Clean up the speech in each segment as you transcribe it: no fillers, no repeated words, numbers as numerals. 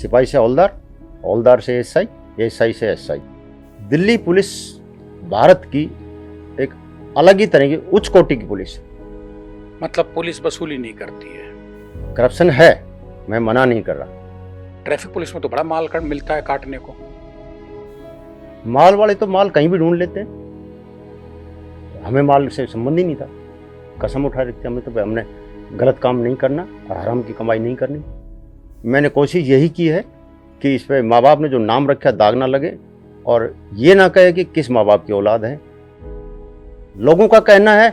सिपाही से हवलदार, हवलदार से एसआई, एसआई से एसआई। दिल्ली पुलिस भारत की एक अलग ही तरह की उच्च कोटि की पुलिस है। मतलब पुलिस वसूली नहीं करती है? करप्शन है, मैं मना नहीं कर रहा। ट्रैफिक पुलिस में तो बड़ा माल मिलता है काटने को। माल वाले तो माल कहीं भी ढूंढ लेते हैं, हमें माल से संबंध ही नहीं था। कसम उठा रखी हमें, तो हमने गलत काम नहीं करना और हराम की कमाई नहीं करनी। मैंने कोशिश यही की है कि इस पे माँ बाप ने जो नाम रखा दाग ना लगे और ये ना कहे कि किस माँ बाप की औलाद है। लोगों का कहना है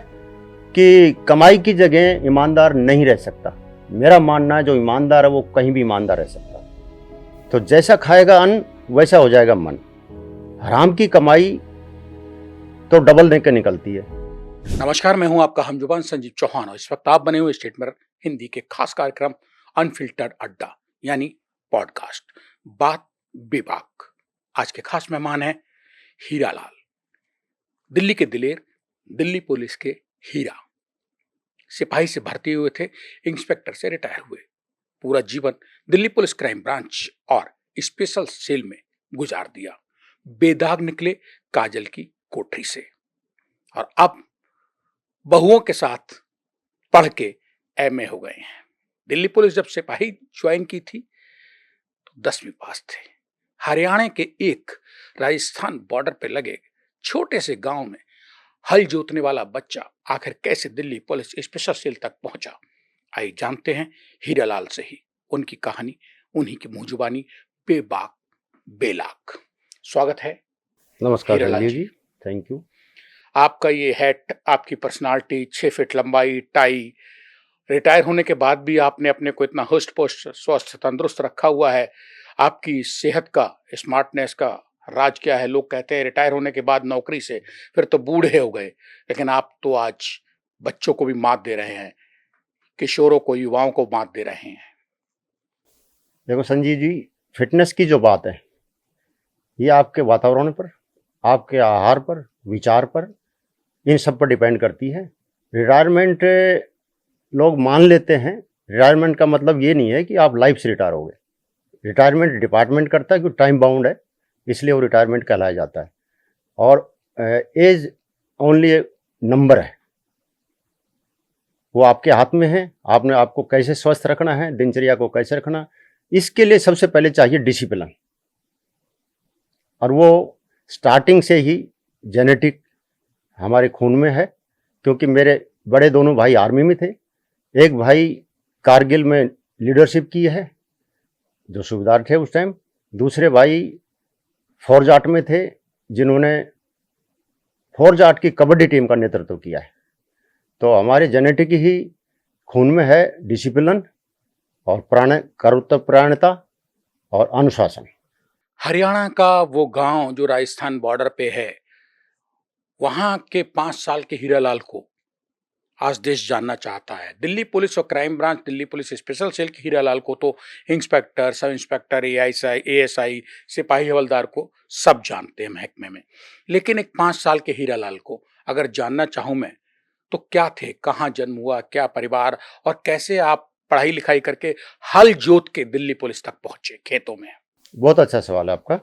कि कमाई की जगह ईमानदार नहीं रह सकता। मेरा मानना है जो ईमानदार है वो कहीं भी ईमानदार रह सकता है। तो जैसा खाएगा अन्न वैसा हो जाएगा मन। हराम की कमाई तो डबल देकर निकलती है। नमस्कार, मैं हूं आपका हमजुबान संजीव चौहान और इस वक्त आप बने हुए स्टेट मिरर हिंदी के खास कार्यक्रम अनफिल्टर्ड अड्डा यानी पॉडकास्ट बात बेबाक। आज के खास मेहमान हैं हीरालाल, दिल्ली के दिलेर, दिल्ली पुलिस के हीरा। सिपाही से भर्ती हुए थे, इंस्पेक्टर से रिटायर हुए। पूरा जीवन दिल्ली पुलिस क्राइम ब्रांच और स्पेशल सेल में गुजार दिया। बेदाग निकले काजल की कोठरी से और अब बहुओं के साथ पढ़ के एमए हो गए हैं। दिल्ली पुलिस जब सिपाही ज्वाइन की थी तो 10वीं पास थे। हरियाणा के एक राजस्थान बॉर्डर पे लगे छोटे से गांव में हल जोतने वाला बच्चा आखिर कैसे दिल्ली पुलिस स्पेशल सेल तक पहुंचा, आइए जानते हैं हीरालाल से ही। उनकी कहानी, उन्हीं की मुंह जुबानी, बेबाक बेलाक। स्वागत है। नमस्कार हीरालाल जी, थैंक यू। आपका ये हैट, आपकी पर्सनालिटी, 6 फीट लंबाई, टाई, रिटायर होने के बाद भी आपने अपने को इतना हुस्ट पुस्ट स्वस्थ तंदुरुस्त रखा हुआ है। आपकी सेहत का, स्मार्टनेस का राज क्या है? लोग कहते हैं रिटायर होने के बाद नौकरी से फिर तो बूढ़े हो गए, लेकिन आप तो आज बच्चों को भी मात दे रहे हैं, किशोरों को, युवाओं को मात दे रहे हैं। देखो संजीव जी, फिटनेस की जो बात है ये आपके वातावरण पर, आपके आहार पर, विचार पर, इन सब पर डिपेंड करती है। रिटायरमेंट लोग मान लेते हैं, रिटायरमेंट का मतलब ये नहीं है कि आप लाइफ से रिटायर हो गए। रिटायरमेंट डिपार्टमेंट करता है, क्योंकि टाइम बाउंड है, इसलिए वो रिटायरमेंट कहलाया जाता है। और एज ओनली नंबर है, वो आपके हाथ में है। आपने आपको कैसे स्वस्थ रखना है, दिनचर्या को कैसे रखना, इसके लिए सबसे पहले चाहिए डिसिप्लिन। और वो स्टार्टिंग से ही जेनेटिक हमारे खून में है, क्योंकि मेरे बड़े दोनों भाई आर्मी में थे। एक भाई कारगिल में लीडरशिप की है, जो सूबेदार थे उस टाइम। दूसरे भाई फौज आर्ट में थे, जिन्होंने फौज आर्ट की कबड्डी टीम का नेतृत्व किया है। तो हमारे जेनेटिक ही खून में है डिसिप्लिन और कर्तव्यपरायणता और अनुशासन। हरियाणा का वो गांव जो राजस्थान बॉर्डर पे है, वहां के 5 साल के हीरालाल को आज देश जानना चाहता है। दिल्ली पुलिस और crime branch, Delhi police special cell के हीरालाल को तो इंस्पेक्टर, सब इंस्पेक्टर, एएसआई, सिपाही हवलदार को सब जानते हैं महकमे में। लेकिन एक 5 साल के हीरालाल को अगर जानना चाहूं मैं, तो क्या थे, कहाँ जन्म हुआ, क्या परिवार, और कैसे आप पढ़ाई लिखाई करके हल जोत के दिल्ली पुलिस तक पहुंचे खेतों में? बहुत अच्छा सवाल है आपका।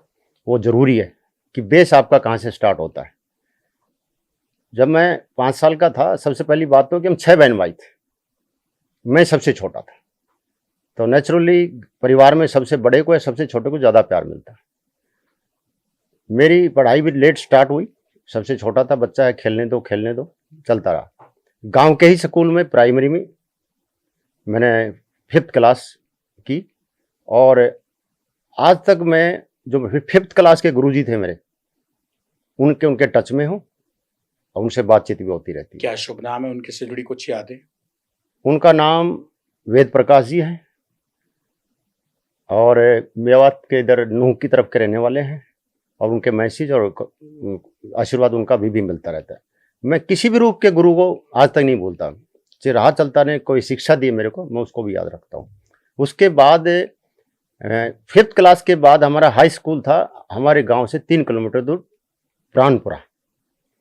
वो जरूरी है कि बेस आपका कहाँ से स्टार्ट होता है। जब मैं 5 साल का था, सबसे पहली बात तो कि हम 6 बहन भाई थे, मैं सबसे छोटा था। तो नेचुरली परिवार में सबसे बड़े को या सबसे छोटे को ज़्यादा प्यार मिलता है। मेरी पढ़ाई भी लेट स्टार्ट हुई, सबसे छोटा था, बच्चा है, खेलने दो, चलता रहा। गांव के ही स्कूल में प्राइमरी में मैंने 5th क्लास की, और आज तक मैं जो 5th क्लास के गुरुजी थे मेरे, उनके टच में हूँ और उनसे बातचीत भी होती रहती है। क्या शुभ नाम है उनके से जुड़ी कुछ यादें? उनका नाम वेद प्रकाश जी है और मेवात के इधर नूह की तरफ के रहने वाले हैं, और उनके मैसेज और आशीर्वाद उनका भी मिलता रहता है। मैं किसी भी रूप के गुरु को आज तक नहीं भूलता। जो राह चलता ने कोई शिक्षा दी मेरे को, मैं उसको भी याद रखता हूँ। उसके बाद 5th क्लास के बाद हमारा हाई स्कूल था हमारे गांव से 3 किलोमीटर दूर, प्राणपुरा।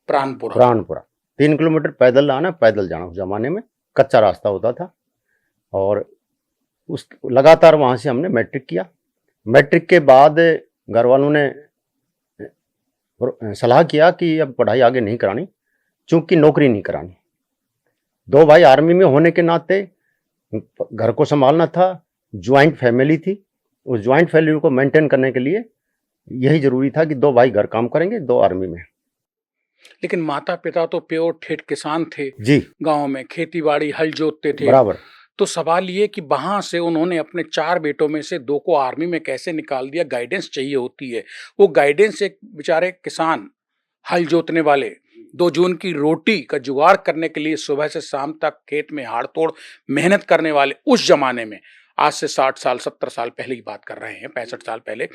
3 किलोमीटर पैदल आना, पैदल जाना। उस जमाने में कच्चा रास्ता होता था, और उस लगातार वहाँ से हमने मैट्रिक किया। मैट्रिक के बाद घर वालों ने सलाह किया कि अब पढ़ाई आगे नहीं करानी, चूंकि नौकरी नहीं करानी। 2 भाई आर्मी में होने के नाते घर को संभालना था, ज्वाइंट फैमिली थी। उस ज्वाइंट फैमिली को मेंटेन करने के लिए यही जरूरी था कि 2 भाई घर काम करेंगे, 2 आर्मी में। लेकिन माता पिता तो प्योर ठेठ किसान थे, जी गांव में खेती बाड़ी हल जोतते थे। बराबर। तो सवाल ये कि वहां से उन्होंने अपने 4 बेटों में से 2 को आर्मी में कैसे निकाल दिया? गाइडेंस चाहिए होती है। वो गाइडेंस एक बेचारे किसान हल जोतने वाले 2 जून की रोटी का जुगाड़ करने के लिए सुबह से शाम तक खेत में हाड़ तोड़ मेहनत करने वाले उस जमाने में, आज से 60 साल 70 साल पहले की बात कर रहे हैं, 65 साल पहले,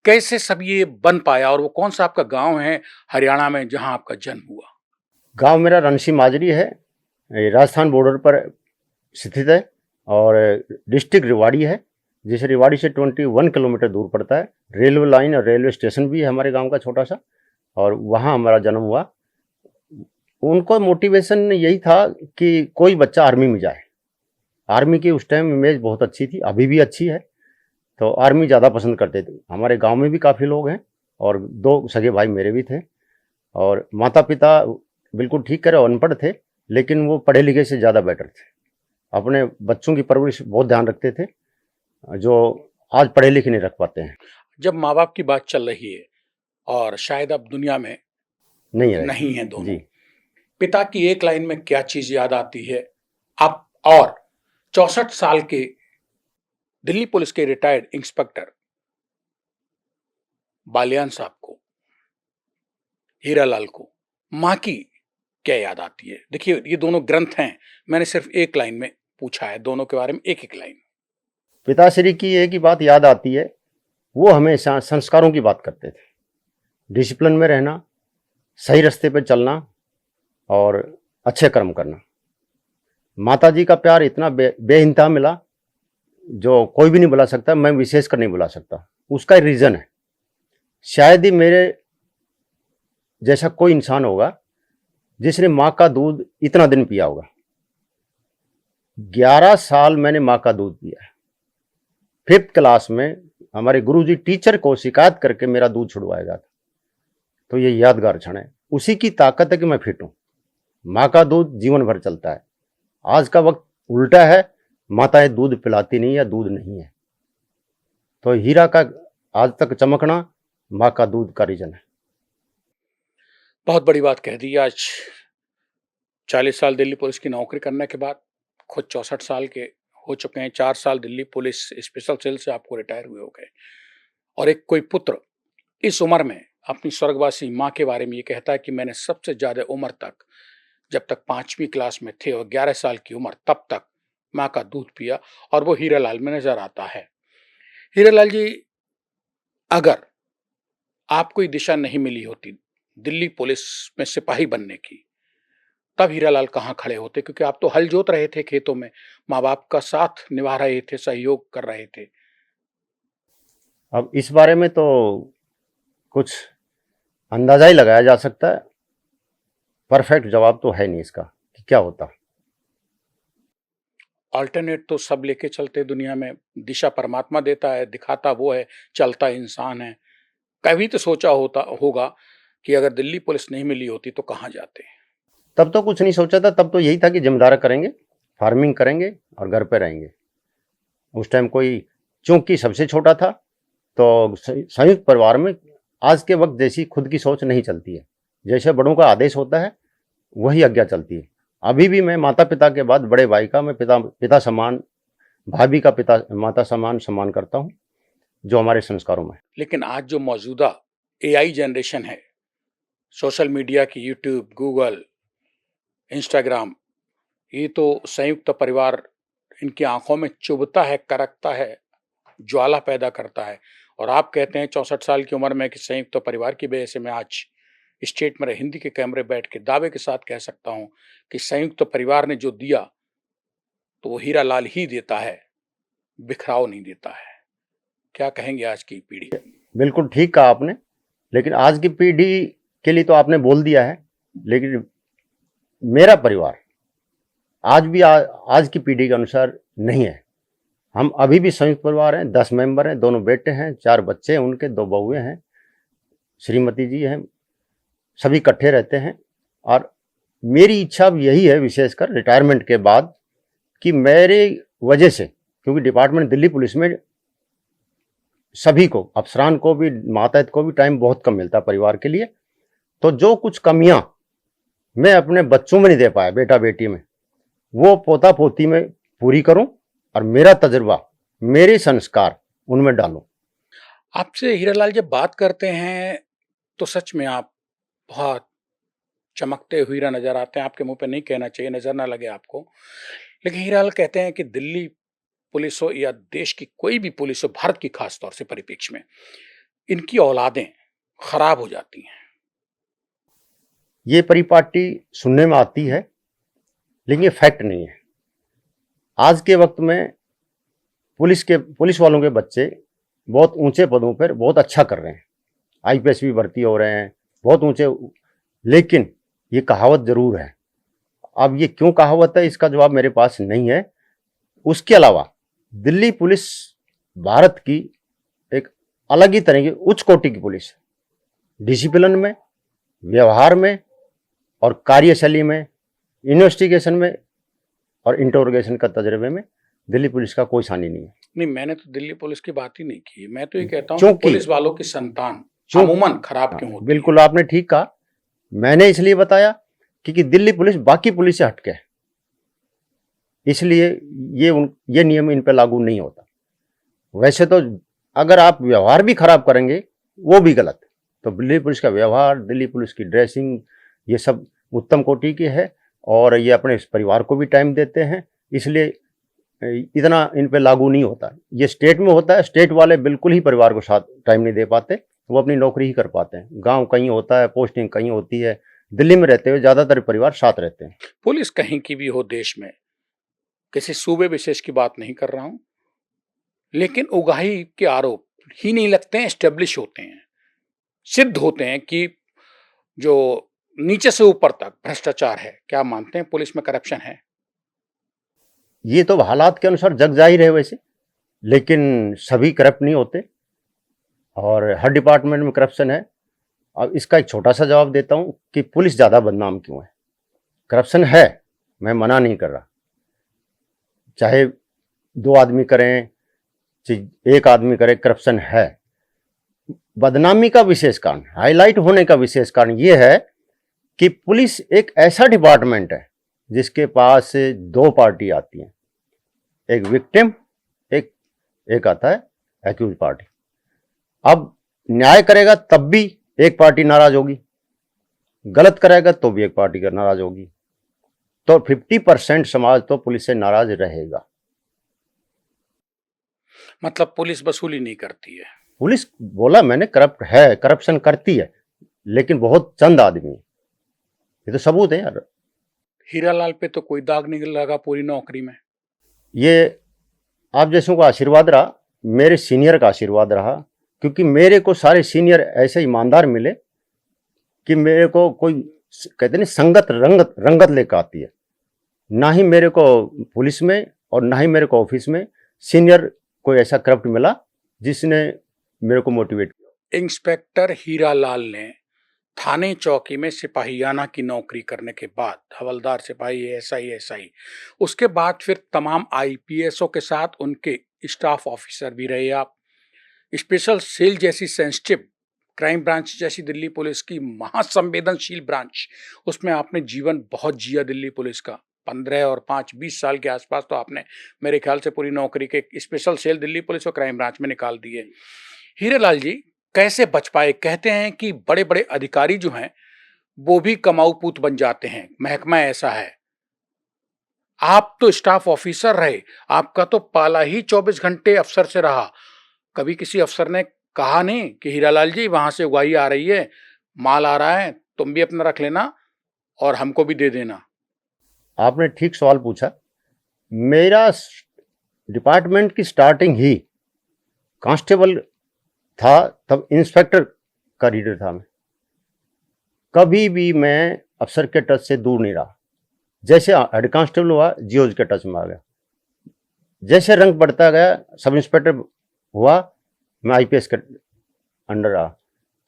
कैसे सब ये बन पाया? और वो कौन सा आपका गांव है हरियाणा में जहां आपका जन्म हुआ? गांव मेरा रणसी माजरी है, ये राजस्थान बॉर्डर पर स्थित है और डिस्ट्रिक्ट रेवाड़ी है, जिसे रेवाड़ी से 21 किलोमीटर दूर पड़ता है। रेलवे लाइन और रेलवे स्टेशन भी है हमारे गांव का छोटा सा, और वहाँ हमारा जन्म हुआ। उनको मोटिवेशन यही था कि कोई बच्चा आर्मी में जाए। आर्मी की उस टाइम इमेज बहुत अच्छी थी, अभी भी अच्छी है, तो आर्मी ज़्यादा पसंद करते थे। हमारे गांव में भी काफ़ी लोग हैं और 2 सगे भाई मेरे भी थे। और माता पिता बिल्कुल ठीक करे, अनपढ़ थे, लेकिन वो पढ़े लिखे से ज़्यादा बेटर थे। अपने बच्चों की परवरिश बहुत ध्यान रखते थे, जो आज पढ़े लिखे नहीं रख पाते हैं। जब माँ बाप की बात चल रही है और शायद अब दुनिया में नहीं है दोनों, जी पिता की एक लाइन में क्या चीज याद आती है आप? और 64 साल के दिल्ली पुलिस के रिटायर्ड इंस्पेक्टर बालियान साहब को, हीरालाल को, माँ की क्या याद आती है? देखिए ये दोनों ग्रंथ हैं, मैंने सिर्फ एक लाइन में पूछा है, दोनों के बारे में एक एक लाइन। पिताश्री की एक ही बात याद आती है, वो हमेशा संस्कारों की बात करते थे। डिसिप्लिन में रहना, सही रास्ते पर चलना और अच्छे कर्म करना। माता जी का प्यार इतना बेइंतहा मिला, जो कोई भी नहीं बुला सकता, मैं विशेषकर नहीं बुला सकता। उसका रीज़न है, शायद ही मेरे जैसा कोई इंसान होगा जिसने माँ का दूध इतना दिन पिया होगा। 11 साल मैंने माँ का दूध पिया है। 5th क्लास में हमारे गुरुजी टीचर को शिकायत करके मेरा दूध छुड़वाया था। तो ये यादगार क्षण है, उसी की ताकत है कि मैं फिट हूँ। माँ का दूध जीवन भर चलता है। आज का वक्त उल्टा है, माताएं दूध पिलाती नहीं या दूध नहीं है। तो हीरा का आज तक चमकना माँ का दूध का रीजन है। बहुत बड़ी बात कह दी। आज 40 साल दिल्ली पुलिस की नौकरी करने के बाद खुद 64 साल के हो चुके हैं। 4 साल दिल्ली पुलिस स्पेशल सेल से आपको रिटायर हुए हो गए, और एक कोई पुत्र इस उम्र में अपनी स्वर्गवासी माँ के बारे में ये कहता है कि मैंने सबसे ज्यादा उम्र तक, जब तक 5वीं क्लास में थे और 11 साल की उम्र, तब तक माँ का दूध पिया, और वो हीरालाल में नजर आता है। हीरालाल जी, अगर आपको दिशा नहीं मिली होती दिल्ली पुलिस में सिपाही बनने की, तब हीरालाल कहाँ खड़े होते? क्योंकि आप तो हल जोत रहे थे खेतों में, माँ बाप का साथ निभा रहे थे, सहयोग कर रहे थे। अब इस बारे में तो कुछ अंदाजा ही लगाया जा सकता है, परफेक्ट जवाब तो है नहीं इसका कि क्या होता। अल्टरनेट तो सब लेके चलते दुनिया में, दिशा परमात्मा देता है, दिखाता वो है, चलता इंसान है। कभी तो सोचा होगा कि अगर दिल्ली पुलिस नहीं मिली होती तो कहाँ जाते? तब तो कुछ नहीं सोचा था, तब तो यही था कि जिम्मेदार करेंगे, फार्मिंग करेंगे और घर पे रहेंगे। उस टाइम कोई, चूंकि सबसे छोटा था, तो संयुक्त परिवार में आज के वक्त जैसी खुद की सोच नहीं चलती है। जैसे बड़ों का आदेश होता है वही आज्ञा चलती है। अभी भी मैं माता पिता के बाद बड़े भाई का मैं पिता समान, भाभी का माता समान सम्मान करता हूँ, जो हमारे संस्कारों में। लेकिन आज जो मौजूदा AI जनरेशन है, सोशल मीडिया की, यूट्यूब, गूगल, इंस्टाग्राम, ये तो संयुक्त परिवार इनकी आंखों में चुभता है, करकता है, ज्वाला पैदा करता है। और आप कहते हैं 64 साल की उम्र में कि संयुक्त परिवार की वजह से मैं आज स्टेट में हिंदी के कैमरे बैठ के दावे के साथ कह सकता हूं कि संयुक्त परिवार ने जो दिया तो वो हीरालाल ही देता है, बिखराव नहीं देता है। क्या कहेंगे आज की पीढ़ी? बिल्कुल ठीक कहा आपने, लेकिन आज की पीढ़ी के लिए तो आपने बोल दिया है, लेकिन मेरा परिवार आज भी आज की पीढ़ी के अनुसार नहीं है। हम अभी भी संयुक्त परिवार हैं, 10 मेंबर हैं, दोनों बेटे हैं, 4 बच्चे हैं उनके, 2 बहुएं हैं, श्रीमती जी हैं, सभी इकट्ठे रहते हैं। और मेरी इच्छा भी यही है, विशेषकर रिटायरमेंट के बाद, कि मेरे वजह से, क्योंकि डिपार्टमेंट दिल्ली पुलिस में सभी को, अफसरान को भी, मातहत को भी टाइम बहुत कम मिलता है परिवार के लिए, तो जो कुछ कमियां मैं अपने बच्चों में नहीं दे पाया, बेटा बेटी में, वो पोता पोती में पूरी करूं और मेरा तजुर्बा, मेरे संस्कार उनमें डालूं। आपसे हीरालाल जब बात करते हैं तो सच में आप बहुत चमकते हुए हीरा नजर आते हैं। आपके मुंह पे नहीं कहना चाहिए, नजर ना लगे आपको। लेकिन हीरालाल कहते हैं कि दिल्ली पुलिस हो या देश की कोई भी पुलिस हो, भारत की खास तौर से परिप्रेक्ष्य में, इनकी औलादें खराब हो जाती हैं। ये परिपाटी सुनने में आती है, लेकिन ये फैक्ट नहीं है। आज के वक्त में पुलिस वालों के बच्चे बहुत ऊंचे पदों पर बहुत अच्छा कर रहे हैं, आईपीएस भी भर्ती हो रहे हैं, बहुत ऊंचे। लेकिन ये कहावत जरूर है। अब ये क्यों कहावत है, इसका जवाब मेरे पास नहीं है। उसके अलावा दिल्ली पुलिस भारत की एक अलग ही तरह की उच्च कोटि की पुलिस है। डिसिप्लिन में, व्यवहार में और कार्यशैली में, इन्वेस्टिगेशन में और इंटरोगेशन का तजर्बे में दिल्ली पुलिस का कोई सानी नहीं है। नहीं, मैंने तो दिल्ली पुलिस की बात ही नहीं की। मैं तो ये कहता हूँ कि क्योंकि पुलिस वालों की संतान अमूमन खराब क्यों होती है। बिल्कुल आपने ठीक कहा। मैंने इसलिए बताया क्योंकि दिल्ली पुलिस बाकी पुलिस से हटके है, इसलिए ये नियम इन पर लागू नहीं होता। वैसे तो अगर आप व्यवहार भी खराब करेंगे वो भी गलत है। तो दिल्ली पुलिस का व्यवहार, दिल्ली पुलिस की ड्रेसिंग, ये सब उत्तम कोटि की है और ये अपने परिवार को भी टाइम देते हैं, इसलिए इतना इन पे लागू नहीं होता। ये स्टेट में होता है, स्टेट वाले बिल्कुल ही परिवार को साथ टाइम नहीं दे पाते, वो अपनी नौकरी ही कर पाते हैं। गांव कहीं होता है, पोस्टिंग कहीं होती है, दिल्ली में रहते हुए ज़्यादातर परिवार साथ रहते हैं। पुलिस कहीं की भी हो देश में, किसी सूबे विशेष की बात नहीं कर रहा हूं, लेकिन उगाही के आरोप ही नहीं लगते हैं, एस्टेब्लिश होते हैं, सिद्ध होते हैं कि जो नीचे से ऊपर तक भ्रष्टाचार है। क्या मानते हैं पुलिस में करप्शन है? ये तो हालात के अनुसार जग जाहिर है वैसे, लेकिन सभी करप्ट नहीं होते और हर डिपार्टमेंट में करप्शन है। अब इसका एक छोटा सा जवाब देता हूं कि पुलिस ज़्यादा बदनाम क्यों है। करप्शन है, मैं मना नहीं कर रहा, चाहे 2 आदमी करें, चाहे 1 आदमी करे, करप्शन है। बदनामी का विशेष कारण, हाईलाइट होने का विशेष कारण ये है कि पुलिस एक ऐसा डिपार्टमेंट है जिसके पास 2 पार्टी आती हैं, एक विक्टिम, एक आता है एक्यूज पार्टी। अब न्याय करेगा तब भी एक पार्टी नाराज होगी, गलत करेगा तो भी एक पार्टी का नाराज होगी, तो 50% समाज तो पुलिस से नाराज रहेगा। मतलब पुलिस वसूली नहीं करती है? पुलिस, बोला मैंने, करप्ट है, करप्शन करती है, लेकिन बहुत चंद आदमी, ये तो सबूत है यार। हीरालाल पे तो कोई दाग नहीं लगा पूरी नौकरी में। ये आप जैसों का आशीर्वाद रहा, मेरे सीनियर का आशीर्वाद रहा, क्योंकि मेरे को सारे सीनियर ऐसे ईमानदार मिले कि मेरे को कोई, कहते नहीं, संगत रंगत लेकर आती है। ना ही मेरे को पुलिस में और ना ही मेरे को ऑफिस में सीनियर कोई ऐसा करप्ट मिला जिसने मेरे को मोटिवेट किया। इंस्पेक्टर हीरालाल ने थाने चौकी में सिपाहियाना की नौकरी करने के बाद, हवलदार सिपाही, एसआई, उसके बाद फिर तमाम आईपीएसओ के साथ उनके स्टाफ ऑफिसर भी रहे आप। स्पेशल सेल जैसी सेंसिटिव क्राइम ब्रांच जैसी दिल्ली पुलिस की महासंवेदनशील ब्रांच, उसमें आपने जीवन बहुत जिया दिल्ली पुलिस का। 15 और 5 20 साल के आसपास तो आपने मेरे ख्याल से पूरी नौकरी के स्पेशल सेल दिल्ली पुलिस और क्राइम ब्रांच में निकाल दिए। हीरालाल जी कैसे बच पाए? कहते हैं कि बड़े बड़े अधिकारी जो हैं वो भी कमाऊ पूत बन जाते हैं, महकमा ऐसा है। आप तो स्टाफ ऑफिसर रहे, आपका तो पाला ही 24 घंटे अफसर से रहा। कभी किसी अफसर ने कहा नहीं कि हीरालाल जी वहां से उगाही आ रही है, माल आ रहा है, तुम भी अपना रख लेना और हमको भी दे देना? आपने ठीक सवाल पूछा। मेरा डिपार्टमेंट की स्टार्टिंग ही कांस्टेबल था, तब इंस्पेक्टर का रीडर था मैं। कभी भी मैं अफसर के टच से दूर नहीं रहा। जैसे हेड कांस्टेबल हुआ, जीओज के टच में आ गया। जैसे रंग बढ़ता गया, सब इंस्पेक्टर हुआ, मैं आईपीएस के अंडर रहा,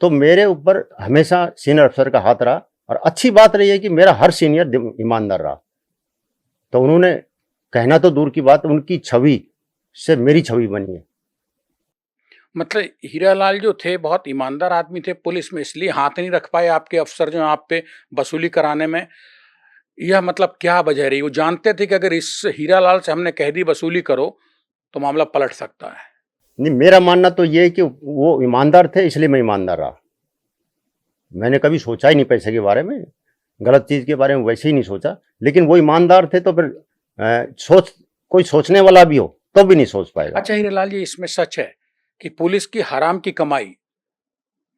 तो मेरे ऊपर हमेशा सीनियर अफसर का हाथ रहा। और अच्छी बात रही है कि मेरा हर सीनियर ईमानदार रहा। तो उन्होंने, कहना तो दूर की बात, उनकी छवि से मेरी छवि बनी है। मतलब हीरालाल जो थे बहुत ईमानदार आदमी थे, पुलिस में इसलिए हाथ नहीं रख पाए आपके अफसर जो आप पे वसूली कराने में, यह मतलब क्या वजह रही? वो जानते थे कि अगर इस हीरालाल से हमने कह दी वसूली करो तो मामला पलट सकता है। नहीं, मेरा मानना तो ये है कि वो ईमानदार थे, इसलिए मैं ईमानदार रहा। मैंने कभी सोचा ही नहीं पैसे के बारे में, गलत चीज़ के बारे में वैसे ही नहीं सोचा। लेकिन वो ईमानदार थे तो फिर कोई सोचने वाला भी हो तो भी नहीं सोच पाएगा। अच्छा हीरालाल जी, इसमें सच है कि पुलिस की हराम की कमाई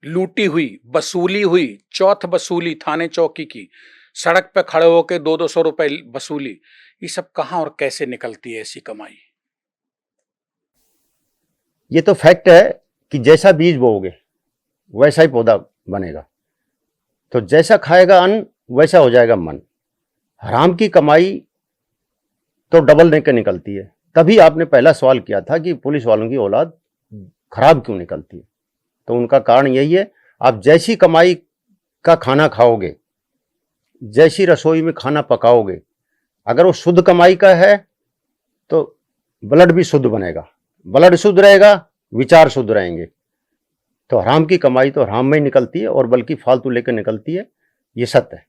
लूटी हुई, वसूली हुई, चौथ वसूली थाने चौकी की, सड़क पे खड़े होकर 200-200 रुपए वसूली, ये सब कहाँ और कैसे निकलती है ऐसी कमाई? ये तो फैक्ट है कि जैसा बीज बोओगे वैसा ही पौधा बनेगा। तो जैसा खाएगा अन्न वैसा हो जाएगा मन। हराम की कमाई तो डबल लेकर निकलती है। तभी आपने पहला सवाल किया था कि पुलिस वालों की औलाद खराब क्यों निकलती है। तो उनका कारण यही है, आप जैसी कमाई का खाना खाओगे, जैसी रसोई में खाना पकाओगे, अगर वो शुद्ध कमाई का है तो ब्लड भी शुद्ध बनेगा, ब्लड शुद्ध रहेगा, विचार शुद्ध रहेंगे। तो हराम की कमाई तो हराम में ही निकलती है और बल्कि फालतू लेकर निकलती है, ये सत्य है।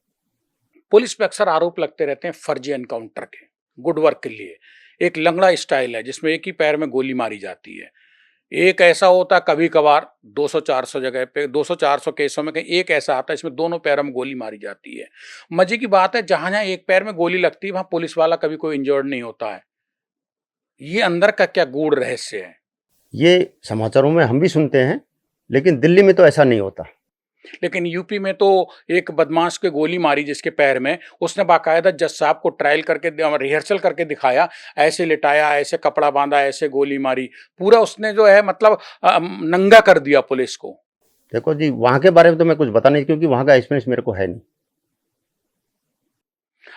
पुलिस पे अक्सर आरोप लगते रहते हैं फर्जी एनकाउंटर के, गुड वर्क के लिए। एक लंगड़ा स्टाइल है जिसमें एक ही पैर में गोली मारी जाती है। एक ऐसा होता कभी कभार 200-400 जगह पे 200-400 केसों में कहीं एक ऐसा आता है इसमें दोनों पैरों में गोली मारी जाती है। मजे की बात है जहां जहां एक पैर में गोली लगती है वहां पुलिस वाला कभी कोई इंजर्ड नहीं होता है। ये अंदर का क्या गूढ़ रहस्य है? ये समाचारों में हम भी सुनते हैं, लेकिन दिल्ली में तो ऐसा नहीं होता। लेकिन यूपी में तो एक बदमाश के गोली मारी जिसके पैर में, उसने बाकायदा जज साहब को ट्रायल करके रिहर्सल करके दिखाया, ऐसे लिटाया, ऐसे कपड़ा बांधा, ऐसे गोली मारी, पूरा उसने जो है मतलब नंगा कर दिया पुलिस को। देखो जी, वहां के बारे में तो मैं कुछ बता नहीं, क्योंकि वहां का एक्सपीरियंस मेरे को है नहीं।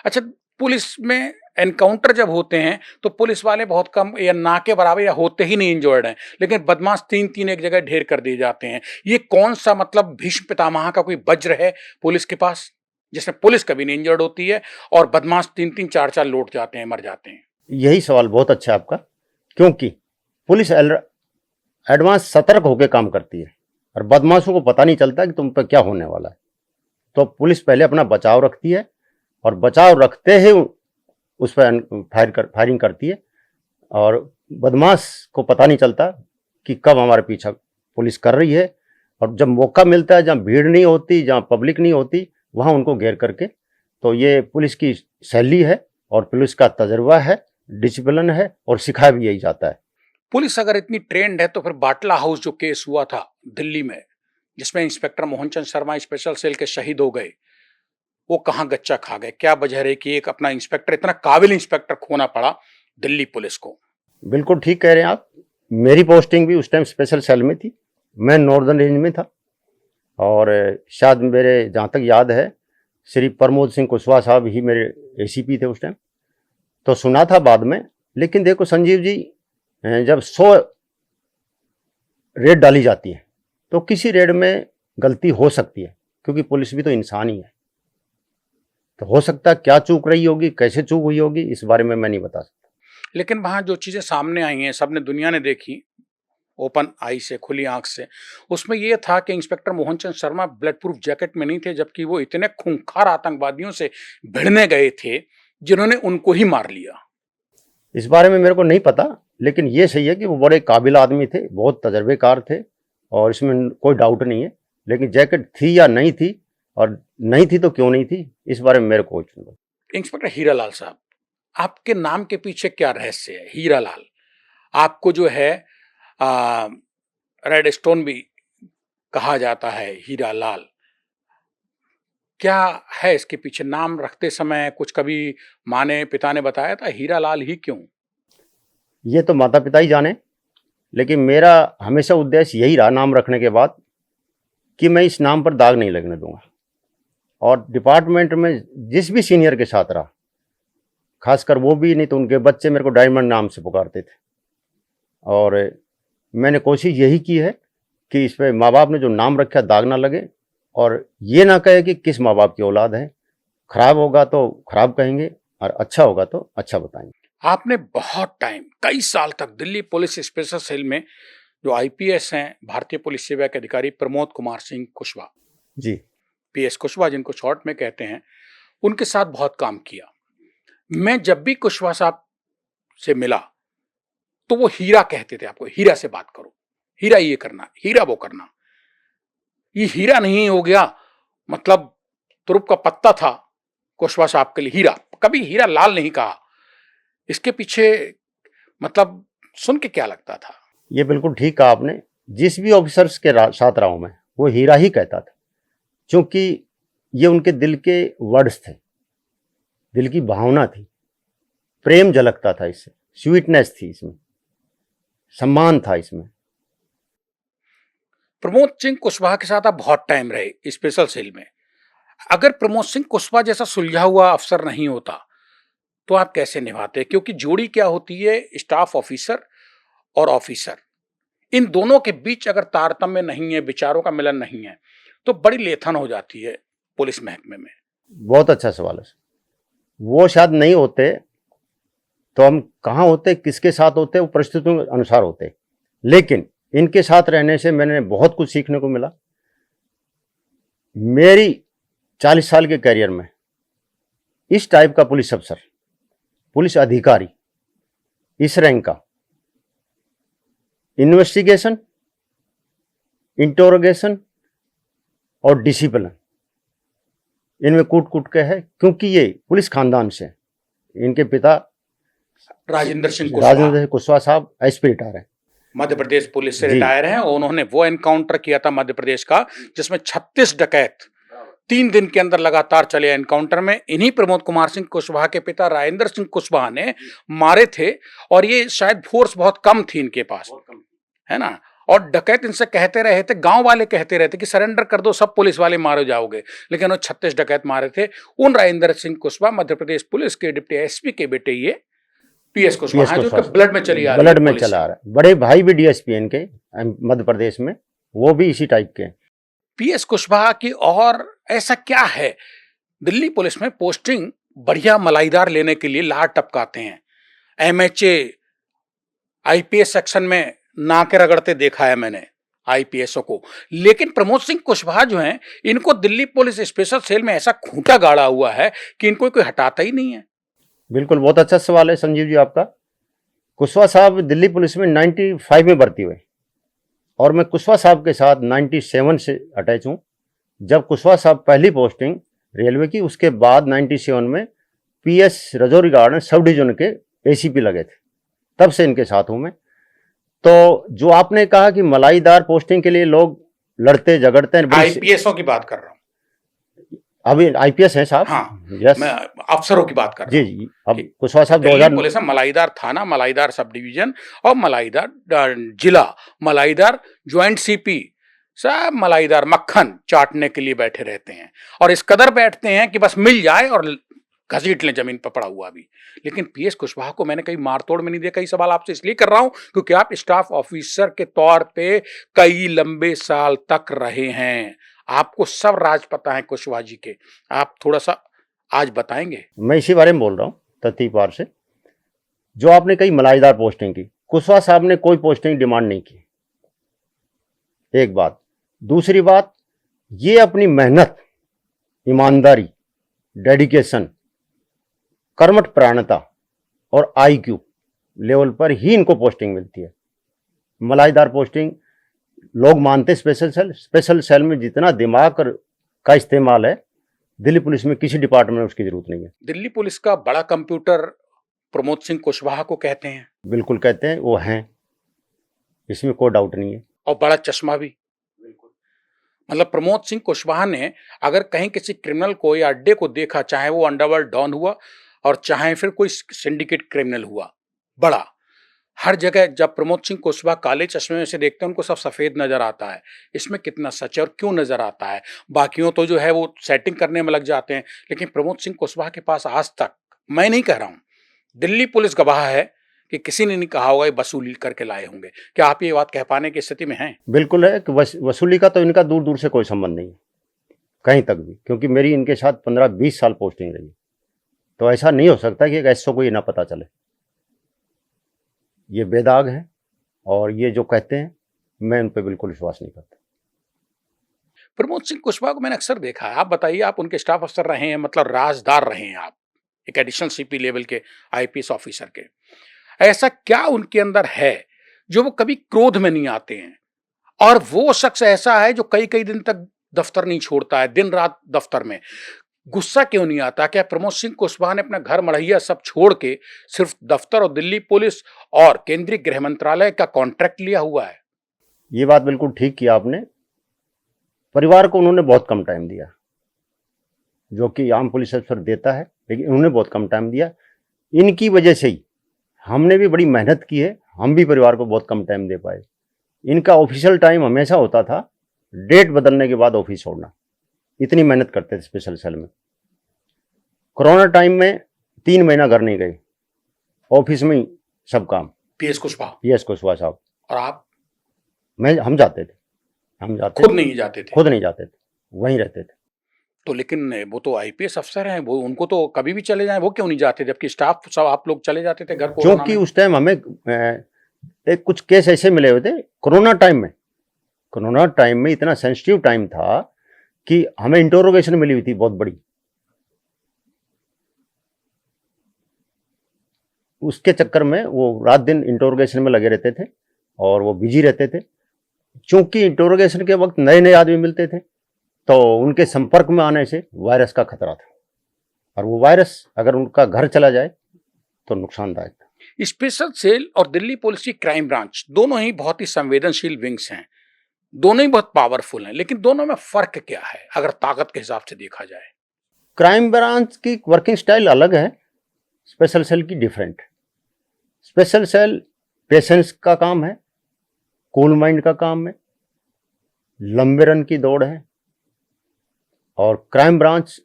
अच्छा, पुलिस में एनकाउंटर जब होते हैं तो पुलिस वाले बहुत कम या ना के बराबर या होते ही नहीं इंजर्ड हैं, लेकिन बदमाश 3-3 एक जगह ढेर कर दिए जाते हैं। ये कौन सा मतलब भीष्म पितामह का कोई वज्र है पुलिस के पास, जिसमें पुलिस कभी नहीं इंजर्ड होती है और बदमाश 3-3 4-4 लौट जाते हैं, मर जाते हैं? यही सवाल बहुत अच्छा है आपका, क्योंकि पुलिस एडवांस सतर्क होकर काम करती है और बदमाशों को पता नहीं चलता कि तुम पर क्या होने वाला है। तो पुलिस पहले अपना बचाव रखती है और बचाव रखते ही उस पर फायरिंग करती है, और बदमाश को पता नहीं चलता कि कब हमारे पीछा पुलिस कर रही है। और जब मौका मिलता है, जहाँ भीड़ नहीं होती, जहाँ पब्लिक नहीं होती, वहाँ उनको घेर करके। तो ये पुलिस की शैली है और पुलिस का तजर्बा है, डिसिप्लिन है, और सिखाया भी यही जाता है। पुलिस अगर इतनी ट्रेंड है तो फिर बाटला हाउस जो केस हुआ था दिल्ली में, जिसमें inspector Mohanchand Sharma special cell के शहीद हो गए, वो कहाँ गच्चा खा गए? क्या वजह रही कि एक अपना इंस्पेक्टर, इतना काबिल इंस्पेक्टर खोना पड़ा दिल्ली पुलिस को? बिल्कुल ठीक कह रहे हैं आप। मेरी पोस्टिंग भी उस टाइम स्पेशल सेल में थी, मैं नॉर्दर्न रेंज में था। और शायद मेरे जहाँ तक याद है, श्री प्रमोद सिंह कुशवाहा साहब ही मेरे एसीपी थे उस टाइम। तो सुना था बाद में। लेकिन देखो संजीव जी, जब 100 रेड डाली जाती है तो किसी रेड में गलती हो सकती है, क्योंकि पुलिस भी तो इंसान ही है। तो हो सकता है क्या चूक रही होगी, कैसे चूक हुई होगी, इस बारे में मैं नहीं बता सकता। लेकिन वहां जो चीजें सामने आई हैं, सबने दुनिया ने देखी ओपन आई से, खुली आंख से, उसमें यह था कि inspector Mohanchand Sharma blood proof jacket में नहीं थे, जबकि वो इतने खूंखार आतंकवादियों से भिड़ने गए थे जिन्होंने उनको ही मार लिया। इस बारे में मेरे को नहीं पता, लेकिन ये सही है कि वो बड़े काबिल आदमी थे, बहुत तजर्बेकार थे, और इसमें कोई डाउट नहीं है। लेकिन जैकेट थी या नहीं थी, और नहीं थी तो क्यों नहीं थी, इस बारे में मेरे को कुछ नहीं। इंस्पेक्टर हीरालाल साहब, आपके नाम के पीछे क्या रहस्य है? हीरालाल, आपको जो है रेड स्टोन भी कहा जाता है, हीरालाल, क्या है इसके पीछे? नाम रखते समय कुछ कभी माँ ने, पिता ने बताया था हीरालाल ही क्यों? ये तो माता पिता ही जाने, लेकिन मेरा हमेशा उद्देश्य यही रहा नाम रखने के बाद कि मैं इस नाम पर दाग नहीं लगने दूंगा। और डिपार्टमेंट में जिस भी सीनियर के साथ रहा, खासकर वो भी नहीं तो उनके बच्चे मेरे को डायमंड नाम से पुकारते थे। और मैंने कोशिश यही की है कि इस पे माँ बाप ने जो नाम रखा दाग ना लगे, और ये ना कहे कि किस माँ बाप की औलाद है। खराब होगा तो खराब कहेंगे और अच्छा होगा तो अच्छा बताएंगे। आपने बहुत टाइम, कई साल तक दिल्ली पुलिस स्पेशल सेल में जो आईपीएस हैं, भारतीय पुलिस सेवा के अधिकारी प्रमोद कुमार सिंह कुशवाहा, जी, पीएस कुशवाहा जिनको शॉर्ट में कहते हैं, उनके साथ बहुत काम किया। मैं जब भी कुशवाहा साहब से मिला तो वो हीरा कहते थे, आपको हीरा से बात करो, हीरा ये करना, हीरा वो करना। ये हीरा नहीं हो गया, मतलब तुरुप का पत्ता था कुशवाहा साहब के लिए हीरा, कभी हीरा लाल नहीं कहा। इसके पीछे मतलब सुन के क्या लगता था? ये बिल्कुल ठीक कहा आपने। जिस भी ऑफिसर्स के साथ रहा हूं मैं, वो हीरा ही कहता था, क्योंकि ये उनके दिल के वर्ड्स थे, दिल की भावना थी, प्रेम झलकता था इससे, स्वीटनेस थी इसमें, सम्मान था इसमें। प्रमोद सिंह कुशवाहा के साथ आप बहुत टाइम रहे स्पेशल सेल में। अगर प्रमोद सिंह कुशवाहा जैसा सुलझा हुआ अफसर नहीं होता तो आप कैसे निभाते? क्योंकि जोड़ी क्या होती है, स्टाफ ऑफिसर और ऑफिसर, इन दोनों के बीच अगर तारतम्य नहीं है, विचारों का मिलन नहीं है, तो बड़ी लेथन हो जाती है पुलिस महकमे में। बहुत अच्छा सवाल है। वो शायद नहीं होते तो हम कहाँ होते, किसके साथ होते, वो परिस्थितियों के अनुसार होते। लेकिन इनके साथ रहने से मैंने बहुत कुछ सीखने को मिला। मेरी 40 साल के करियर में इस टाइप का पुलिस अफसर, पुलिस अधिकारी इस रैंक का, इन्वेस्टिगेशन, इंटरोगेशन और डिसिप्लिन इनमें कूट कूट के है, क्योंकि ये पुलिस खानदान से, इनके पिता राजेंद्र सिंह कुशवाहा साहब एसपी रिटायर हैं, मध्य प्रदेश पुलिस से जी। रिटायर हैं। और उन्होंने वो एनकाउंटर किया था मध्य प्रदेश का जिसमें 36 डकैत 3 दिन के अंदर लगातार चले एनकाउंटर में इन्हीं प्रमोद कुमार सिंह कुशवाहा के पिता राजेंद्र सिंह कुशवाहा ने मारे थे। और ये शायद फोर्स बहुत कम थी इनके पास, है ना। और डकैत इनसे कहते रहे थे, गांव वाले कहते रहे थे कि सरेंडर कर दो, सब पुलिस वाले मारे जाओगे, लेकिन वो 36 डकैत मारे थे। उन राजेंद्र सिंह कुशवाहा मध्य प्रदेश पुलिस के डिप्टी एसपी के बेटे ये पीएस कुशवाहा हैं, जो ब्लड में चली आ रही है, ब्लड में चला आ रहा है। बड़े भाई भी डीएसपी हैं इनके मध्य प्रदेश में, वो भी इसी टाइप के हैं। पीएस कुशवाहा की और ऐसा क्या है, दिल्ली पुलिस में पोस्टिंग बढ़िया मलाईदार लेने के लिए लार टपकाते हैं। एमएचए आईपीएस सेक्शन में नाके रगड़ते देखा है मैंने आईपीएसओ को, लेकिन प्रमोद सिंह कुशवाहा जो हैं, इनको दिल्ली पुलिस स्पेशल सेल में ऐसा खूंटा गाड़ा हुआ है कि इनको कोई हटाता ही नहीं है। बिल्कुल, बहुत अच्छा सवाल है संजीव जी आपका। कुशवाहा साहब दिल्ली पुलिस में 95 में भर्ती हुए और मैं कुशवाहा साहब के साथ 97 से अटैच हूँ। जब कुशवाहा साहब पहली पोस्टिंग रेलवे की, उसके बाद 97 में PS Rajouri garden sub division के एसीपी लगे थे, तब से इनके साथ हूँ मैं। तो जो आपने कहा कि मलाईदार पोस्टिंग के लिए लोग लड़ते झगड़ते हैं, आईपीएसओ की बात कर रहा हूँ, अभी आईपीएस हैं साहब। हाँ, यस, मैं अफसरों की बात कर रहा जी हूँ। जी। अब कुशवाहा साहब 2000 पुलिस में मलाईदार थाना, मलाईदार सब डिवीजन और मलाईदार जिला, मलाईदार ज्वाइंट सीपी, सब मलाईदार मक्खन चाटने के लिए बैठे रहते हैं। और इस कदर बैठते हैं कि बस मिल जाए और घसीट लें जमीन पर पड़ा हुआ भी। लेकिन पीएस कुशवाहा को मैंने कहीं मारतोड़ में नहीं देखा। ये सवाल आपसे इसलिए कर रहा हूं क्योंकि आप स्टाफ ऑफिसर के तौर पे कई लंबे साल तक रहे हैं, आपको सब राज पता है कुशवाहा जी के। आप थोड़ा सा आज बताएंगे? मैं इसी बारे में बोल रहा हूँ तरतीबवार से। जो आपने कही मलाईदार पोस्टिंग की, कुशवाहा साहब ने कोई पोस्टिंग डिमांड नहीं की, एक बात। दूसरी बात, ये अपनी मेहनत, ईमानदारी, डेडिकेशन, कर्मठ प्राणता और आईक्यू लेवल पर ही इनको पोस्टिंग मिलती है। मलाईदार पोस्टिंग लोग मानते स्पेशल सेल में जितना दिमाग का इस्तेमाल है, दिल्ली पुलिस में किसी डिपार्टमेंट में उसकी जरूरत नहीं है। दिल्ली पुलिस का बड़ा कंप्यूटर प्रमोद सिंह कुशवाहा को कहते हैं। बिल्कुल कहते हैं, वो हैं, इसमें कोई डाउट नहीं है। और बड़ा चश्मा भी। मतलब प्रमोद सिंह कुशवाहा ने अगर कहीं किसी क्रिमिनल को या अड्डे को देखा, चाहे वो अंडरवर्ल्ड डॉन हुआ और चाहे फिर कोई सिंडिकेट क्रिमिनल हुआ बड़ा, हर जगह जब प्रमोद सिंह कुशवाहा काले चश्मे में से देखते हैं, उनको सब सफेद नजर आता है। इसमें कितना सच है और क्यों नजर आता है? बाकियों तो जो है वो सेटिंग करने में लग जाते हैं, लेकिन प्रमोद सिंह कुशवाहा के पास आज तक, मैं नहीं कह रहा हूं, दिल्ली पुलिस गवाह है कि किसी ने नहीं कहा होगा ये वसूली करके लाए होंगे। क्या आप ये बात कह पाने की स्थिति में हैं? बिल्कुल है कि वसूली का तो इनका दूर दूर से कोई संबंध नहीं है, कहीं तक भी, क्योंकि मेरी इनके साथ 15-20 साल पोस्टिंग रही। तो ऐसा नहीं हो सकता कि एक एसओ को ये ना पता चले। ये बेदाग है और ये जो कहते हैं मैं उन पर बिल्कुल विश्वास नहीं करता। प्रमोद सिंह कुशवाहा को मैंने अक्सर देखा है। आप बताइए, आप उनके स्टाफ अफसर रहे हैं, मतलब राजदार रहे हैं आप, एक एडिशनल सीपी लेवल के आईपीएस ऑफिसर के। ऐसा क्या उनके अंदर है जो वो कभी क्रोध में नहीं आते हैं? और वो शख्स ऐसा है जो कई कई दिन तक दफ्तर नहीं छोड़ता है, दिन रात दफ्तर में। गुस्सा क्यों नहीं आता? क्या प्रमोद सिंह कुशवाहा ने अपना घर मढ़ैया सब छोड़ के सिर्फ दफ्तर और दिल्ली पुलिस और केंद्रीय गृह मंत्रालय का कॉन्ट्रैक्ट लिया हुआ है? ये बात बिल्कुल ठीक किया आपने। परिवार को उन्होंने बहुत कम टाइम दिया, जो कि आम पुलिस अफसर देता है, लेकिन उन्होंने बहुत कम टाइम दिया। इनकी वजह से ही हमने भी बड़ी मेहनत की है, हम भी परिवार को बहुत कम टाइम दे पाए। इनका ऑफिशियल टाइम हमेशा होता था डेट बदलने के बाद ऑफिस छोड़ना, इतनी मेहनत करते थे स्पेशल सेल में। कोरोना टाइम में 3 महीना घर नहीं गए, ऑफिस में ही सब काम। पीएस कुशवाहा पीएस कुशवाहा साहब और आप हम जाते थे, खुद नहीं जाते थे? खुद नहीं जाते थे, वहीं रहते थे। तो लेकिन वो तो आईपीएस अफसर हैं, वो उनको तो कभी भी चले जाएं, वो क्यों नहीं जाते? जबकि स्टाफ सब आप लोग चले जाते थे घर कोरोना क्योंकि में। उस टाइम हमें एक कुछ केस ऐसे मिले हुए थे कोरोना टाइम में। कोरोना टाइम में इतना सेंसिटिव टाइम था कि हमें इंटरोगेशन मिली हुई थी बहुत बड़ी। उसके चक्कर में वो रात दिन इंटरोगेशन में लगे रहते थे और वो बिजी रहते थे। चूंकि इंटरोगेशन के वक्त नए नए आदमी मिलते थे, तो उनके संपर्क में आने से वायरस का खतरा था, और वो वायरस अगर उनका घर चला जाए तो नुकसानदायक था। स्पेशल सेल और दिल्ली पुलिस की क्राइम ब्रांच दोनों ही बहुत ही संवेदनशील विंग्स हैं, दोनों ही बहुत पावरफुल हैं, लेकिन दोनों में फर्क क्या है अगर ताकत के हिसाब से देखा जाए? क्राइम ब्रांच की वर्किंग स्टाइल अलग है, स्पेशल सेल की डिफरेंट। स्पेशल सेल पेशेंस का काम है, कूल माइंड का काम है, लंबे रन की दौड़ है। और crime branch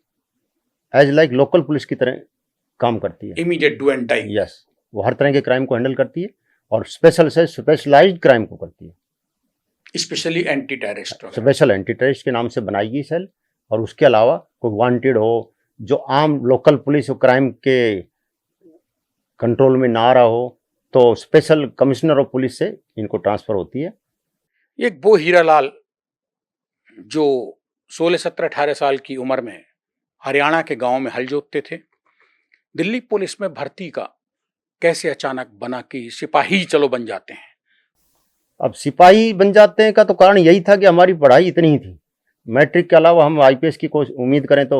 as like local police की तरह काम करती है, immediate do and die. Yes, वो हर तरह के क्राइम को हैंडल करती है, और स्पेशल सेल स्पेशलाइज्ड क्राइम को करती है, specially anti terrorist. Special anti terrorist के नाम से बनाई गई सेल। और उसके अलावा कोई वांटेड हो, जो आम लोकल पुलिस और क्राइम के कंट्रोल में ना आ रहा हो, तो स्पेशल कमिश्नर ऑफ पुलिस से इनको ट्रांसफर होती है। एक वो हीरालाल जो 16, 17, 18 साल की उम्र में हरियाणा के गांव में हल जोतते थे, दिल्ली पुलिस में भर्ती का कैसे अचानक बना कि सिपाही चलो बन जाते हैं? अब सिपाही बन जाते हैं का तो कारण यही था कि हमारी पढ़ाई इतनी ही थी। मैट्रिक के अलावा हम आईपीएस की कोई उम्मीद करें तो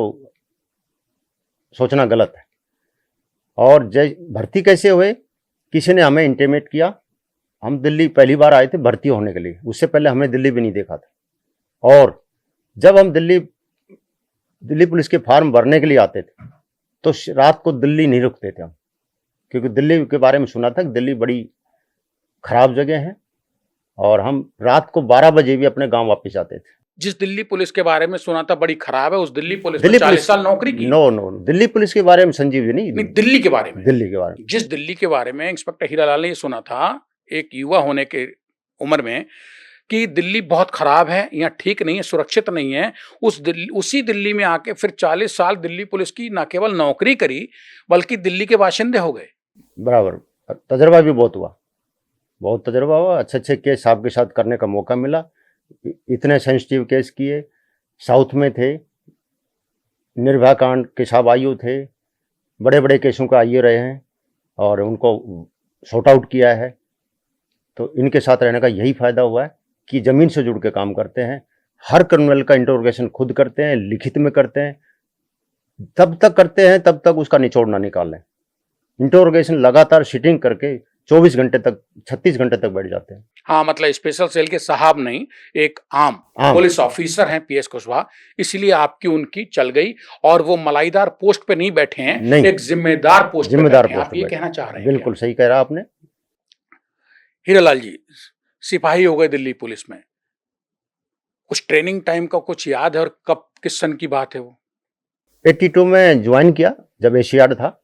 सोचना गलत है। और भर्ती कैसे हुए, किसी ने हमें इंटीमेट किया। हम दिल्ली पहली बार आए थे भर्ती होने के लिए, उससे पहले हमने दिल्ली भी नहीं देखा था। और जब हम दिल्ली पुलिस के फॉर्म भरने के लिए आते थे, तो रात को दिल्ली नहीं रुकते थे हम, क्योंकि दिल्ली के बारे में सुना था कि दिल्ली बड़ी खराब जगह है, और हम रात को 12 बजे भी अपने गांव वापस जाते थे। जिस दिल्ली पुलिस के बारे में सुना था बड़ी खराब है, उस दिल्ली पुलिस में 40 साल नौकरी की? नो, दिल्ली पुलिस के बारे में संजीव जी नहीं, दिल्ली के बारे में। जिस दिल्ली के बारे में इंस्पेक्टर हीरालाल ने ये सुना था एक युवा होने के उम्र में कि दिल्ली बहुत खराब है, यहाँ ठीक नहीं है, सुरक्षित नहीं है। उसी दिल्ली में आके फिर 40 साल दिल्ली पुलिस की न केवल नौकरी करी, बल्कि दिल्ली के बाशिंदे हो गए। बराबर, तजर्बा भी बहुत हुआ, बहुत तजर्बा हुआ। अच्छे केस आपके साथ करने का मौका मिला। इतने सेंसिटिव केस किए, साउथ में थे, निर्भया कांड के साहब आईओ थे, बड़े बड़े केसों का आईओ रहे हैं, और उनको सॉर्ट आउट किया है। तो इनके साथ रहने का यही फायदा हुआ है कि ज़मीन से जुड़ के काम करते हैं। हर क्रिमिनल का इंटरोगेशन खुद करते हैं, लिखित में करते हैं, तब तक करते हैं तब तक उसका निचोड़ ना निकालें। इंटरोगेशन लगातार सिटिंग करके 24 घंटे तक, 36 घंटे तक बैठ जाते हैं। हाँ, मतलब स्पेशल सेल के साहब नहीं, एक आम पुलिस ऑफिसर हैं पीएस कुशवाहा, इसलिए आपकी उनकी चल गई, और वो मलाईदार पोस्ट पे नहीं बैठे हैं, नहीं, एक जिम्मेदार पोस्ट पे बैठे हैं। आप ये कहना चाह रहे हैं? बिल्कुल सही कह रहा आपने। हीरालाल जी सिपाही हो गए दिल्ली पुलिस में, उस ट्रेनिंग टाइम का कुछ याद है, और कब किस सन की बात है वो? 82 में ज्वाइन किया, जब एशियाड था।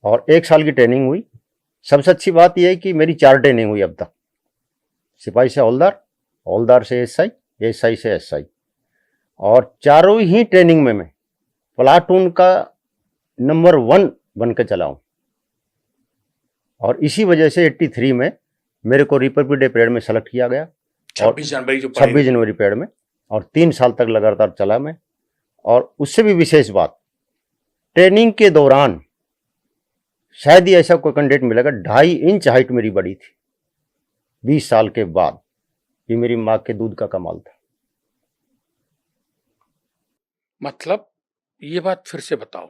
और 1 साल की ट्रेनिंग हुई। सबसे अच्छी बात यह है कि मेरी 4 ट्रेनिंग हुई अब तक, सिपाही से हवलदार, हवलदार से एसआई, एसआई से एसआई, और चारों ही ट्रेनिंग में मैं प्लाटून का नंबर 1 बन के चला हूं। और इसी वजह से 83 में मेरे को रिपब्लिक डे परेड में सेलेक्ट किया गया, 26 जनवरी जो 26 जनवरी परेड में, और 3 साल तक लगातार चला मैं। और उससे भी विशेष बात, ट्रेनिंग के दौरान शायद ही ऐसा कोई कैंडिडेट मिलेगा, 2.5 इंच हाइट मेरी बढ़ी थी 20 साल के बाद। ये मेरी माँ के दूध का कमाल था। मतलब ये बात फिर से बताओ।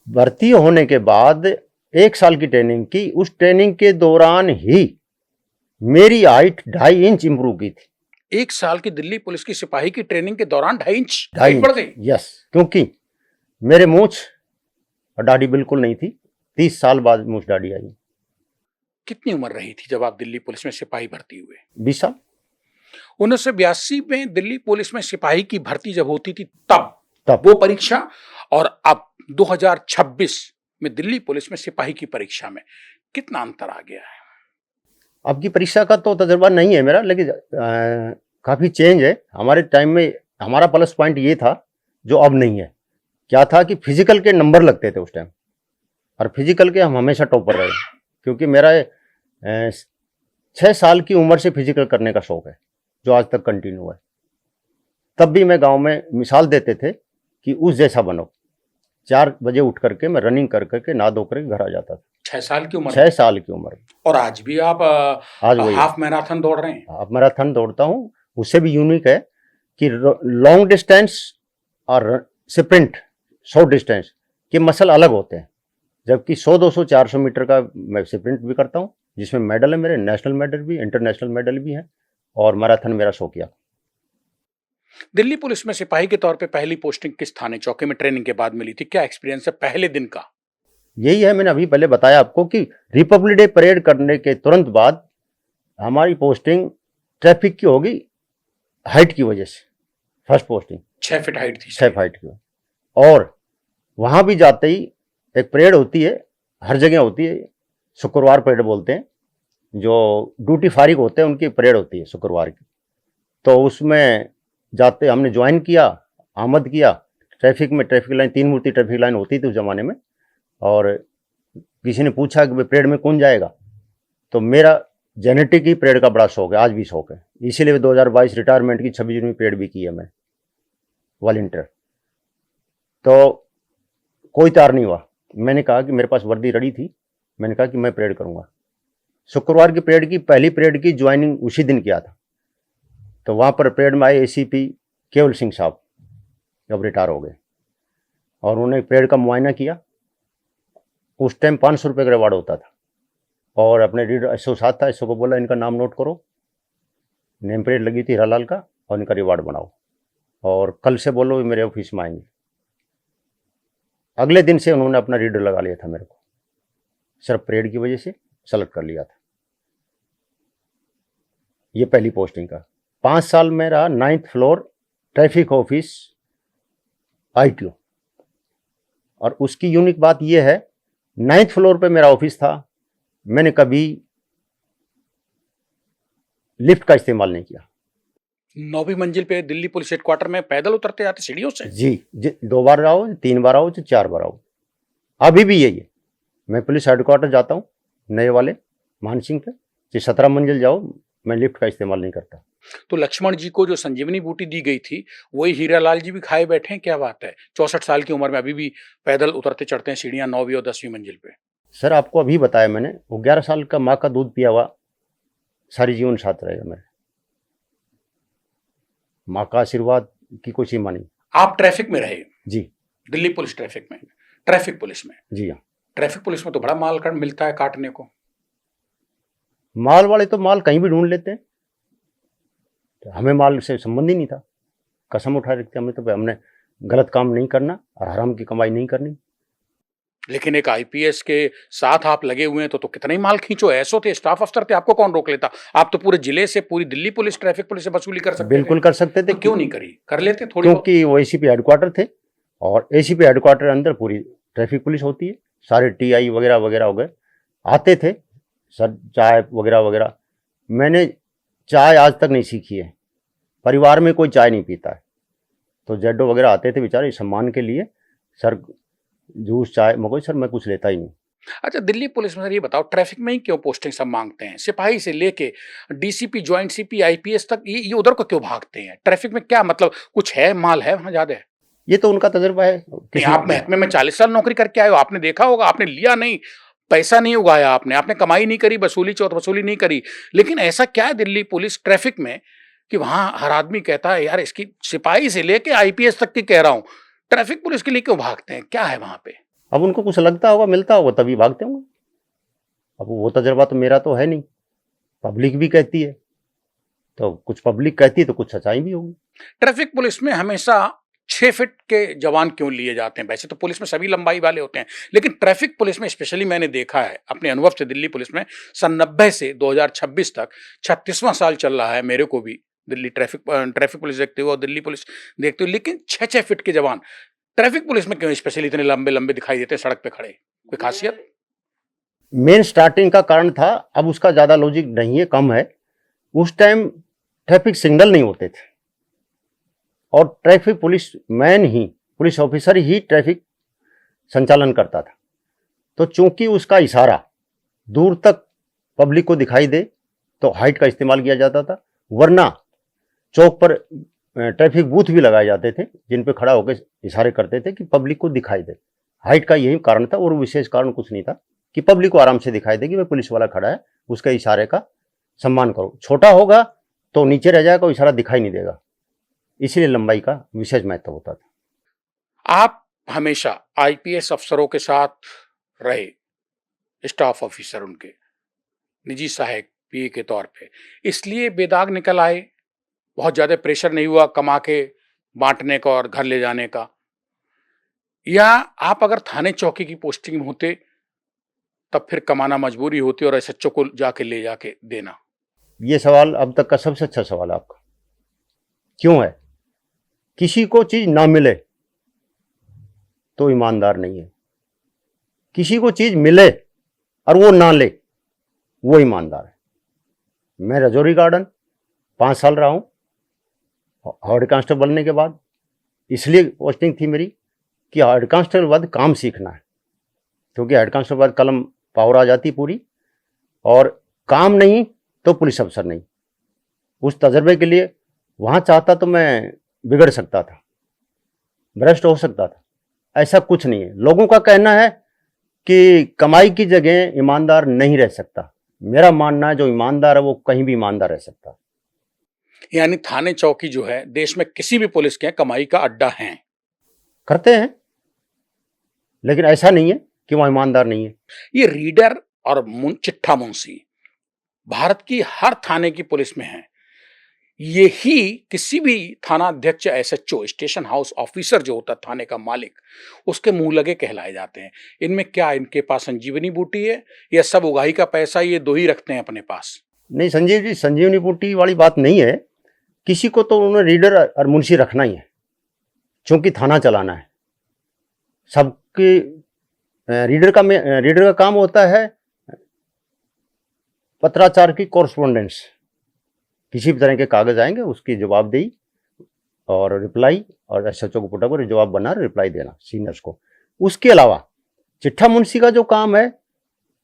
भर्ती होने के बाद 1 साल की ट्रेनिंग की, उस ट्रेनिंग के दौरान ही मेरी हाइट 2.5 इंच इंप्रूव की थी। 1 साल की दिल्ली पुलिस की सिपाही की ट्रेनिंग के दौरान 2.5 इंच 2.5 हाइट बढ़ गई। यस, क्योंकि मेरे मूंछ और दाढ़ी बिल्कुल नहीं थी। 30 साल बाद मूंछ दाढ़ी आई। कितनी उम्र रही थी जब आप दिल्ली पुलिस में सिपाही भर्ती हुए? 20 साल। 1982 में दिल्ली पुलिस में सिपाही की भर्ती जब होती थी तब तब वो परीक्षा, और अब 2026 में दिल्ली पुलिस में सिपाही की परीक्षा में कितना अंतर आ गया है? अब की परीक्षा का तो तजुर्बा नहीं है मेरा, लेकिन काफ़ी चेंज है। हमारे टाइम में हमारा प्लस पॉइंट ये था जो अब नहीं है। क्या था कि फिजिकल के नंबर लगते थे उस टाइम, और फिजिकल के हम हमेशा टॉपर रहे, क्योंकि मेरा 6 साल की उम्र से फिजिकल करने का शौक है, जो आज तक कंटिन्यू है। तब भी मैं गांव में मिसाल देते थे कि उस जैसा बनो। 4 बजे उठ करके मैं रनिंग कर करके नहा धो करके घर आ जाता था। 6 साल की उम्र 6 साल की उम्र। और आज भी आप आज वही हाफ मैराथन दौड़ रहे हैं? हाफ मैराथन दौड़ता हूँ। उससे भी यूनिक है कि लॉन्ग डिस्टेंस और स्प्रिंट शॉर्ट डिस्टेंस के मसल अलग होते हैं, जबकि 100, 200, 400 मीटर का मैं स्प्रिंट भी करता हूँ, जिसमें मेडल है मेरे, नेशनल मेडल भी, इंटरनेशनल मेडल भी है, और मैराथन मेरा शौकिया। दिल्ली पुलिस में सिपाही के तौर पे पहली पोस्टिंग किस थाने चौकी में ट्रेनिंग के बाद मिली थी? क्या एक्सपीरियंस है पहले दिन का? यही है, मैंने अभी पहले बताया आपको कि रिपब्लिक डे परेड करने के तुरंत बाद हमारी पोस्टिंग ट्रैफिक की होगी, हाइट की वजह से। फर्स्ट पोस्टिंग 6 फीट हाइट थी। 6 फीट की। और वहाँ भी जाते ही एक परेड होती है, हर जगह होती है, शुक्रवार परेड बोलते हैं, जो ड्यूटी फारिग होते हैं उनकी परेड होती है शुक्रवार की। तो उसमें जाते हमने ज्वाइन किया, आमद किया। ट्रैफिक में ट्रैफिक लाइन, 3 मूर्ति ट्रैफिक लाइन होती थी उस ज़माने में, और किसी ने पूछा कि परेड में कौन जाएगा, तो मेरा जेनेटिक ही परेड का बड़ा शौक है, आज भी शौक है। इसीलिए 2022 रिटायरमेंट की 26 जनवरी परेड भी की है मैं, वॉलंटियर। तो कोई तार नहीं हुआ। मैंने कहा कि मेरे पास वर्दी रेडी थी, मैंने कहा कि मैं परेड करूँगा। शुक्रवार की परेड की, पहली परेड की ज्वाइनिंग उसी दिन किया था। तो वहाँ पर परेड में आए एसीपी केवल सिंह साहब, जब रिटायर हो गए, और उन्होंने परेड का मुआयना किया। उस टाइम 500 रुपये का रिवार्ड होता था, और अपने रीडर एसओ साथ था, एसओ को बोला इनका नाम नोट करो, नेम प्लेट लगी थी हीरालाल का, और इनका रिवार्ड बनाओ, और कल से बोलो मेरे ऑफिस में आएंगे। अगले दिन से उन्होंने अपना रीडर लगा लिया था मेरे को, सिर्फ परेड की वजह से सेलेक्ट कर लिया था। ये पहली पोस्टिंग का 5 साल में रहा 9th floor traffic office ITO। और उसकी यूनिक बात यह है, 9th फ्लोर पे मेरा ऑफिस था, मैंने कभी लिफ्ट का इस्तेमाल नहीं किया। 9वीं मंजिल पे दिल्ली पुलिस हेडक्वार्टर में पैदल उतरते आते सीढ़ियों से? जी, 2 बार आओ, 3 बार आओ, 4 बार आओ। अभी भी यही है। मैं पुलिस हेडक्वार्टर जाता हूँ नए वाले मानसिंह पे, 17 मंजिल जाओ, मैं लिफ्ट का इस्तेमाल नहीं करता। तो लक्ष्मण जी को जो संजीवनी बूटी दी गई थी, वही हीरालाल जी भी खाए बैठे हैं? क्या बात है, 64 साल की उम्र में अभी भी पैदल उतरते चढ़ते हैं सीढ़ियां 9वीं और 10वीं मंजिल पे। सर आपको अभी बताया मैंने, वो 11 साल का माँ का दूध पिया हुआ सारी जीवन साथ रहेगा मेरे। माँ का आशीर्वाद की कोई सीमा नहीं। आप ट्रैफिक में रहे? जी। दिल्ली पुलिस ट्रैफिक में, ट्रैफिक पुलिस में? जी हाँ। ट्रैफिक पुलिस में तो बड़ा माल मिलता है काटने को। माल वाले तो माल कहीं भी ढूंढ लेते हैं, तो हमें माल से संबंध ही नहीं था। कसम उठा रखते हमने, तो हमने गलत काम नहीं करना और हराम की कमाई नहीं करनी। लेकिन एक आईपीएस के साथ आप लगे हुए हैं, तो कितना ही माल खींचो। ऐसो थे, स्टाफ अफसर थे, आपको कौन रोक लेता? आप तो पूरे जिले से, पूरी दिल्ली पुलिस ट्रैफिक पुलिस से वसूली कर सकते बिल्कुल कर सकते थे। तो क्यों नहीं करी? कर लेते थोड़ी, क्योंकि वो एसीपी हेडक्वार्टर थे, और एसीपी हेडक्वार्टर अंदर पूरी ट्रैफिक पुलिस होती है। सारे टीआई वगैरह वगैरह हो गए, आते थे सर, चाय वगैरह वगैरह। मैंने चाय आज तक नहीं सीखी है, परिवार में कोई चाय नहीं पीता है। तो जेडो वगैरह आते थे बेचारे सम्मान के लिए, सर जूस चाय, मगर सर मैं कुछ लेता ही नहीं। अच्छा, दिल्ली पुलिस में सर ये बताओ, ट्रैफिक में ही क्यों पोस्टिंग सब मांगते हैं? सिपाही से लेके डीसीपी, जॉइंट सीपी, आईपीएस तक ये उधर को क्यों भागते हैं? ट्रैफिक में क्या मतलब, कुछ है, माल है वहां ज्यादा? ये तो उनका तजुर्बा है। नहीं, आप महकमे में 40 साल नौकरी करके आए हो, आपने देखा होगा, आपने लिया नहीं, पैसा नहीं उगाया आपने कमाई नहीं करी, वसूली चौथ वसूली नहीं करी। लेकिन ऐसा क्या है दिल्ली पुलिस ट्रैफिक में कि वहां हर आदमी कहता है यार, इसकी सिपाही से लेके आईपीएस तक की कह रहा हूं, ट्रैफिक पुलिस के लिए क्यों भागते हैं? क्या है वहां पे? अब उनको कुछ लगता होगा, मिलता होगा, तभी भागते होंगे। अब वो तजुर्बा तो मेरा तो है नहीं, पब्लिक भी कहती है, तो कुछ पब्लिक कहती है तो कुछ सच्चाई भी होगी। ट्रैफिक पुलिस में हमेशा 6 फीट के जवान क्यों लिए जाते हैं? वैसे तो पुलिस में सभी लंबाई वाले होते हैं, लेकिन ट्रैफिक पुलिस में स्पेशली मैंने देखा है अपने अनुभव से, दिल्ली पुलिस में सन 90 से 2026 तक 36वां साल चल रहा है मेरे को भी दिल्ली ट्रैफिक पुलिस देखते हुए और दिल्ली पुलिस देखते हुए, लेकिन 6-6 फीट के जवान ट्रैफिक पुलिस में क्यों स्पेशली इतने लंबे लंबे दिखाई देते हैं सड़क पे खड़े? कोई खासियत? मेन स्टार्टिंग का कारण था, अब उसका ज़्यादा लॉजिक नहीं है, कम है। उस टाइम ट्रैफिक सिग्नल नहीं होते थे और ट्रैफिक पुलिस मैन ही, पुलिस ऑफिसर ही ट्रैफिक संचालन करता था। तो चूंकि उसका इशारा दूर तक पब्लिक को दिखाई दे तो हाइट का इस्तेमाल किया जाता था, वरना चौक पर ट्रैफिक बूथ भी लगाए जाते थे जिन पे खड़ा होकर इशारे करते थे कि पब्लिक को दिखाई दे। हाइट का यही कारण था और विशेष कारण कुछ नहीं था, कि पब्लिक को आराम से दिखाई दे कि वह पुलिस वाला खड़ा है, उसके इशारे का सम्मान करो। छोटा होगा तो नीचे रह जाएगा, इशारा दिखाई नहीं देगा, इसलिए लंबाई का विशेष महत्व होता था। आप हमेशा आईपीएस अफसरों के साथ रहे, स्टाफ ऑफिसर उनके, निजी सहायक पीए के तौर पे, इसलिए बेदाग निकल आए? बहुत ज्यादा प्रेशर नहीं हुआ कमा के बांटने का और घर ले जाने का? या आप अगर थाने चौकी की पोस्टिंग में होते तब फिर कमाना मजबूरी होती और एसएचओ को जाके ले जाके देना? ये सवाल अब तक का सबसे अच्छा सवाल है आपका। क्यों है? किसी को चीज ना मिले तो ईमानदार नहीं है, किसी को चीज मिले और वो ना ले वो ईमानदार है। मैं रजौरी गार्डन 5 साल रहा हूं हेड कांस्टेबल बनने के बाद, इसलिए पोस्टिंग थी मेरी कि हेड कांस्टेबल के बाद काम सीखना है, क्योंकि हेड कांस्टेबल बाद कलम पावर आ जाती पूरी, और काम नहीं तो पुलिस अफसर नहीं। उस तजर्बे के लिए वहाँ चाहता तो मैं बिगड़ सकता था, भ्रष्ट हो सकता था, ऐसा कुछ नहीं है। लोगों का कहना है कि कमाई की जगह ईमानदार नहीं रह सकता, मेरा मानना है जो ईमानदार है वो कहीं भी ईमानदार रह सकता है। यानी थाने चौकी जो है देश में किसी भी पुलिस के कमाई का अड्डा है? करते हैं, लेकिन ऐसा नहीं है कि वहाँ ईमानदार नहीं है। ये रीडर और चिट्ठा मुंशी भारत की हर थाने की पुलिस में है। यही किसी भी थाना अध्यक्ष, एसएचओ, स्टेशन हाउस ऑफिसर जो होता है थाने का मालिक, उसके मुंह लगे कहलाए जाते हैं। इनमें क्या इनके पास संजीवनी बूटी है या सब उगाही का पैसा ये दो ही रखते हैं अपने पास? नहीं संजीव जी, संजीवनी बूटी वाली बात नहीं है। किसी को तो उन्होंने रीडर और मुंशी रखना ही है, क्योंकि थाना चलाना है। सबके रीडर का काम होता है पत्राचार की कॉरस्पॉन्डेंस, किसी भी तरह के कागज आएंगे उसकी जवाबदेही और रिप्लाई, और एसएचओ को पुटअप कर जवाब बना रिप्लाई देना सीनियर्स को। उसके अलावा चिट्ठा मुंशी का जो काम है,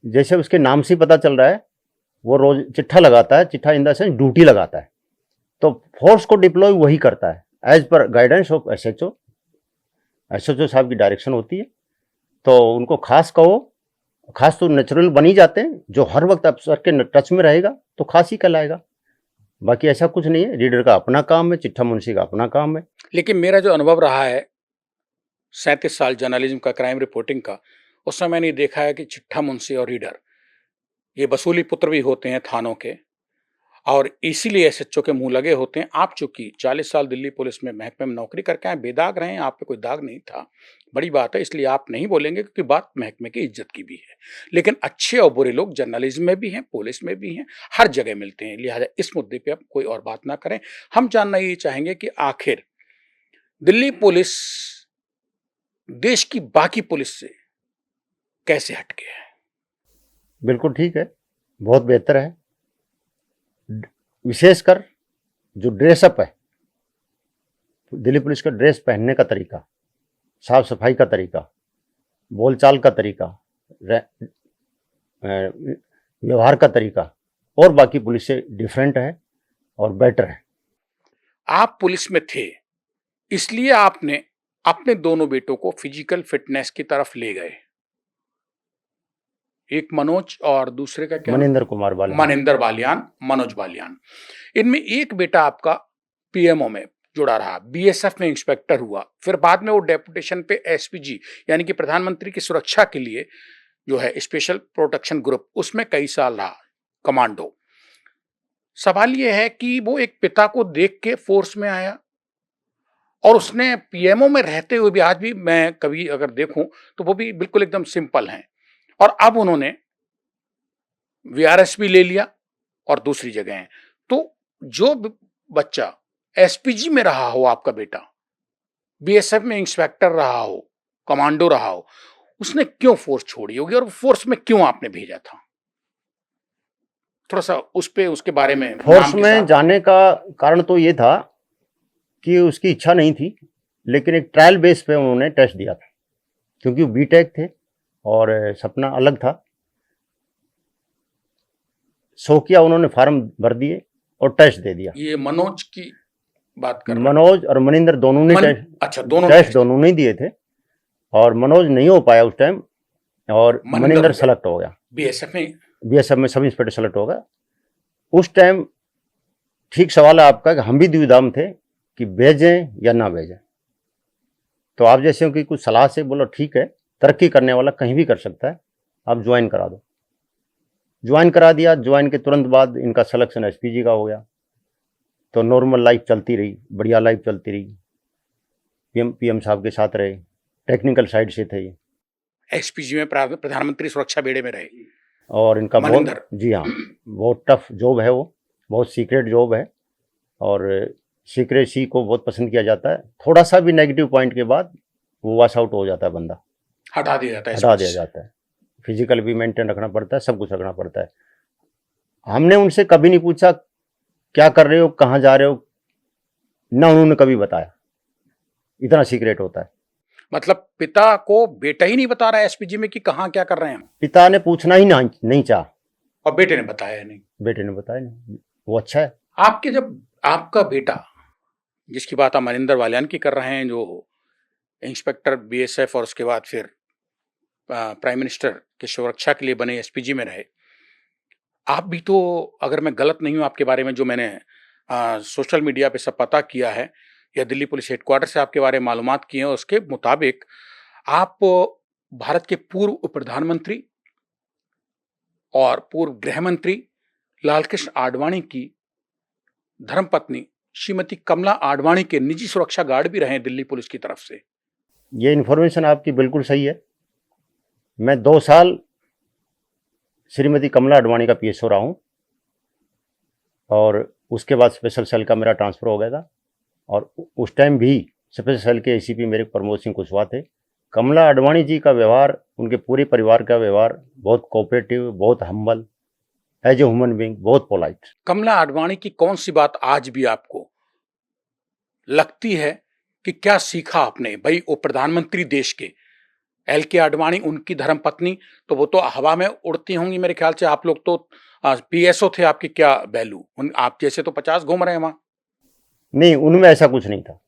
जैसे उसके नाम से पता चल रहा है, वो रोज चिट्ठा लगाता है, चिट्ठा इन द सेंस ड्यूटी लगाता है, तो फोर्स को डिप्लॉय वही करता है as per guidance of SHO. SHO साहब की डायरेक्शन होती है, तो उनको खास तो नेचुरल बन ही जाते हैं। जो हर वक्त अफसर के टच में रहेगा तो खास ही कहलाएगा, बाकी ऐसा कुछ नहीं है। रीडर का अपना काम है, चिट्ठा मुंशी का अपना काम है। लेकिन मेरा जो अनुभव रहा है 37 साल जर्नलिज्म का, क्राइम रिपोर्टिंग का, उसमें मैंने देखा है कि चिट्ठा मुंशी और रीडर ये वसूली पुत्र भी होते हैं थानों के, और इसीलिए एसएचओ के मुंह लगे होते हैं। आप चूंकि 40 साल दिल्ली पुलिस में महकमे में नौकरी करके आए, बेदाग रहे हैं, आप पे कोई दाग नहीं था, बड़ी बात है, इसलिए आप नहीं बोलेंगे क्योंकि बात महकमे की इज्जत की भी है। लेकिन अच्छे और बुरे लोग जर्नलिज्म में भी हैं, पुलिस में भी हैं, हर जगह मिलते हैं, लिहाजा इस मुद्दे पे आप कोई और बात ना करें। हम जानना ये चाहेंगे कि आखिर दिल्ली पुलिस देश की बाकी पुलिस से कैसे हटके है? बिल्कुल ठीक है, बहुत बेहतर है। विशेषकर जो ड्रेसअप है, दिल्ली पुलिस का ड्रेस पहनने का तरीका, साफ सफाई का तरीका, बोलचाल का तरीका, व्यवहार का तरीका और बाकी पुलिस से डिफरेंट है और बेटर है। आप पुलिस में थे, इसलिए आपने अपने दोनों बेटों को फिजिकल फिटनेस की तरफ ले गए। एक मनोज और दूसरे का क्या? मनिंदर कुमार बालियान। मनिंदर बालियान, मनोज बालियान। इनमें एक बेटा आपका पीएमओ में जुड़ा रहा, बीएसएफ में इंस्पेक्टर हुआ, फिर बाद में वो डेपुटेशन पे एसपीजी यानी कि प्रधानमंत्री की सुरक्षा के लिए जो है स्पेशल प्रोटेक्शन ग्रुप, उसमें कई साल रहा, कमांडो। सवाल ये है कि वो एक पिता को देख के फोर्स में आया और उसने पीएमओ में रहते हुए भी, आज भी मैं कभी अगर देखूं तो वो भी बिल्कुल एकदम सिंपल हैं, और अब उन्होंने वीआरएस भी ले लिया और दूसरी जगह है। तो जो बच्चा एसपीजी में रहा हो, आपका बेटा बीएसएफ में इंस्पेक्टर रहा हो, कमांडो रहा हो, उसने क्यों फोर्स छोड़ी होगी और फोर्स में क्यों आपने भेजा था? थोड़ा सा उस पे, उसके बारे में। फोर्स में जाने का कारण तो ये था कि उसकी इच्छा नहीं थी, लेकिन एक ट्रायल बेस पे उन्होंने टेस्ट दिया था, क्योंकि वो बीटेक थे और सपना अलग था। सो किया, उन्होंने फार्म भर दिए और टेस्ट दे दिया। ये मनोज की बात कर, मनोज और मनिंदर दोनों ने अच्छा, दोनों टेस्ट दोनों नहीं दिए थे और मनोज नहीं हो पाया उस टाइम और मनिंदर सेलेक्ट हो गया। बीएसएफ में सब इंस्पेक्टर सेलेक्ट हो गया। उस टाइम ठीक सवाल है आपका कि हम भी द्विधा में थे कि भेजें या ना भेजें। तो आप जैसे कि कुछ सलाह से बोलो ठीक है, तरक्की करने वाला कहीं भी कर सकता है, आप ज्वाइन करा दो। ज्वाइन करा दिया। ज्वाइन के तुरंत बाद इनका सिलेक्शन एसपीजी का हो गया। तो नॉर्मल लाइफ चलती रही, बढ़िया लाइफ चलती रही। पीएम साहब के साथ रहे, टेक्निकल साइड से थे ये। एसपीजी में प्रधानमंत्री सुरक्षा बेड़े में रहे और इनका बहुत, जी हाँ, बहुत टफ जॉब है, वो बहुत सीक्रेट जॉब है और सीक्रेसी को बहुत पसंद किया जाता है। थोड़ा सा भी नेगेटिव पॉइंट के बाद वो वॉश आउट हो जाता है, बंदा हटा दिया जाता है। फिजिकल भी मेंटेन रखना पड़ता है, सब कुछ रखना पड़ता है। हमने उनसे कभी नहीं पूछा क्या कर रहे हो, कहाँ जा रहे हो, ना उन्होंने कभी बताया। इतना सीक्रेट होता है। मतलब पिता को बेटा ही नहीं बता रहा है एसपीजी में कि कहाँ क्या कर रहे हैं? पिता ने पूछना ही नहीं चाहा और बेटे ने बताया नहीं? बेटे ने बताया नहीं। वो अच्छा है। आपके जब आपका बेटा, जिसकी बात आप मनिंदर बालियान की कर रहे हैं, जो इंस्पेक्टर बीएसएफ और उसके बाद फिर प्राइम मिनिस्टर की सुरक्षा के लिए बने एसपीजी में रहे, आप भी तो, अगर मैं गलत नहीं हूं आपके बारे में, जो मैंने सोशल मीडिया पे सब पता किया है या दिल्ली पुलिस हेडक्वार्टर से आपके बारे में मालूमात किए हैं, उसके मुताबिक आप भारत के पूर्व प्रधानमंत्री और पूर्व गृह मंत्री लालकृष्ण आडवाणी की धर्मपत्नी श्रीमती कमला आडवाणी के निजी सुरक्षा गार्ड भी रहे दिल्ली पुलिस की तरफ से। ये इन्फॉर्मेशन आपकी बिल्कुल सही है। मैं 2 साल श्रीमती कमला आडवाणी का पीएसओ रहा हूँ और उसके बाद स्पेशल सेल का मेरा ट्रांसफ़र हो गया था और उस टाइम भी स्पेशल सेल के एसीपी मेरे प्रमोद सिंह कुशवाहा थे। कमला आडवाणी जी का व्यवहार, उनके पूरे परिवार का व्यवहार बहुत कोऑपरेटिव, बहुत humble, as a human being बहुत पोलाइट। कमला आडवाणी की कौन सी बात आज भी आपको लगती है कि क्या सीखा आपने? भाई वो प्रधानमंत्री देश के, एल के आडवाणी उनकी धर्मपत्नी, तो वो तो हवा में उड़ती होंगी मेरे ख्याल से। आप लोग तो पीएसओ थे, आपकी क्या वैल्यू? आप जैसे तो 50 घूम रहे हैं वहां। नहीं, उनमें ऐसा कुछ नहीं था,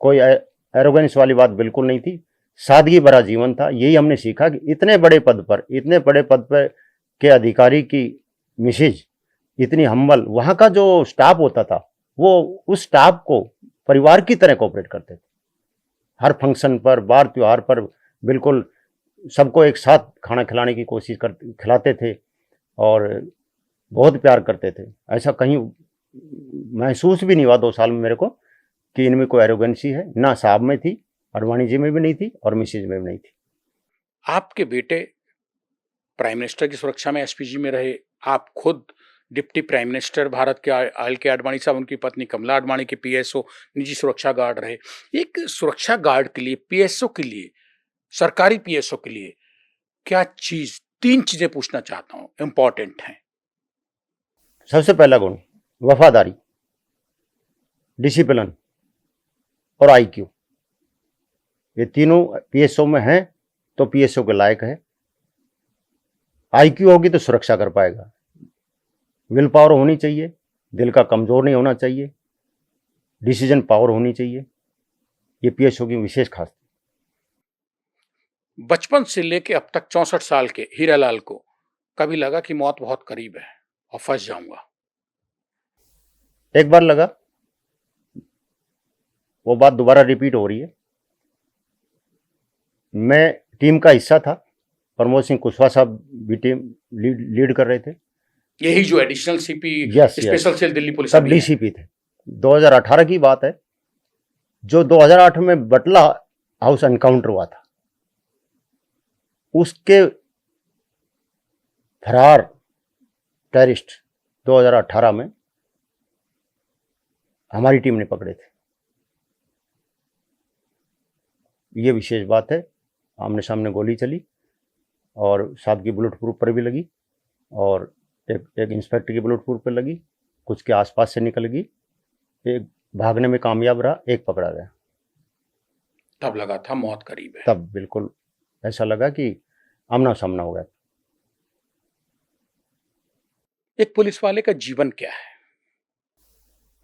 कोई एरोगेंस वाली बात बिल्कुल नहीं थी। सादगी भरा जीवन था। यही हमने सीखा कि इतने बड़े पद पर के अधिकारी की मिसेज इतनी हम्बल, वहाँ का जो स्टाफ होता था वो उस स्टाफ को परिवार की तरह कोऑपरेट करते थे। हर फंक्शन पर, बार त्योहार पर बिल्कुल सबको एक साथ खाना खिलाने की कोशिश खिलाते थे और बहुत प्यार करते थे। ऐसा कहीं महसूस भी नहीं हुआ 2 साल में मेरे को कि इनमें कोई एरोगेंसी है। ना साहब में थी, आडवाणी जी में भी नहीं थी और मिसेज में भी नहीं थी। आपके बेटे प्राइम मिनिस्टर की सुरक्षा में एसपीजी में रहे, आप खुद डिप्टी प्राइम मिनिस्टर भारत के एल के आडवाणी साहब, उनकी पत्नी कमला आडवाणी के पीएसओ, निजी सुरक्षा गार्ड रहे। एक सुरक्षा गार्ड के लिए, पीएसओ के लिए, सरकारी पीएसओ के लिए क्या चीज, 3 चीजें पूछना चाहता हूं, इंपॉर्टेंट हैं। सबसे पहला गुण वफादारी, डिसिप्लिन और आईक्यू। ये तीनों पीएसओ में हैं तो पीएसओ के लायक है। आईक्यू होगी तो सुरक्षा कर पाएगा। विल पावर होनी चाहिए, दिल का कमजोर नहीं होना चाहिए, डिसीजन पावर होनी चाहिए। ये पीएसओ की विशेष खास। बचपन से लेके अब तक 64 साल के हीरालाल को कभी लगा कि मौत बहुत करीब है और फंस जाऊंगा? एक बार लगा, वो बात दोबारा रिपीट हो रही है। मैं टीम का हिस्सा था, प्रमोद सिंह कुशवाहा साहब भी टीम लीड कर रहे थे। यही जो additional CP yes, special cell Delhi police सब अभी है। डीसीपी थे। 2018 की बात है, जो 2008 में बटला हाउस एनकाउंटर हुआ था, उसके फरार टेररिस्ट 2018 में हमारी टीम ने पकड़े थे। ये विशेष बात है। आमने सामने गोली चली और साहब की बुलेट प्रूफ पर भी लगी और एक इंस्पेक्टर की बुलेट प्रूफ पर लगी, कुछ के आसपास से निकल गई। एक भागने में कामयाब रहा, एक पकड़ा गया। तब लगा था मौत करीब है। तब बिल्कुल ऐसा लगा कि आमना सामना हो गया। एक पुलिस वाले का जीवन क्या है?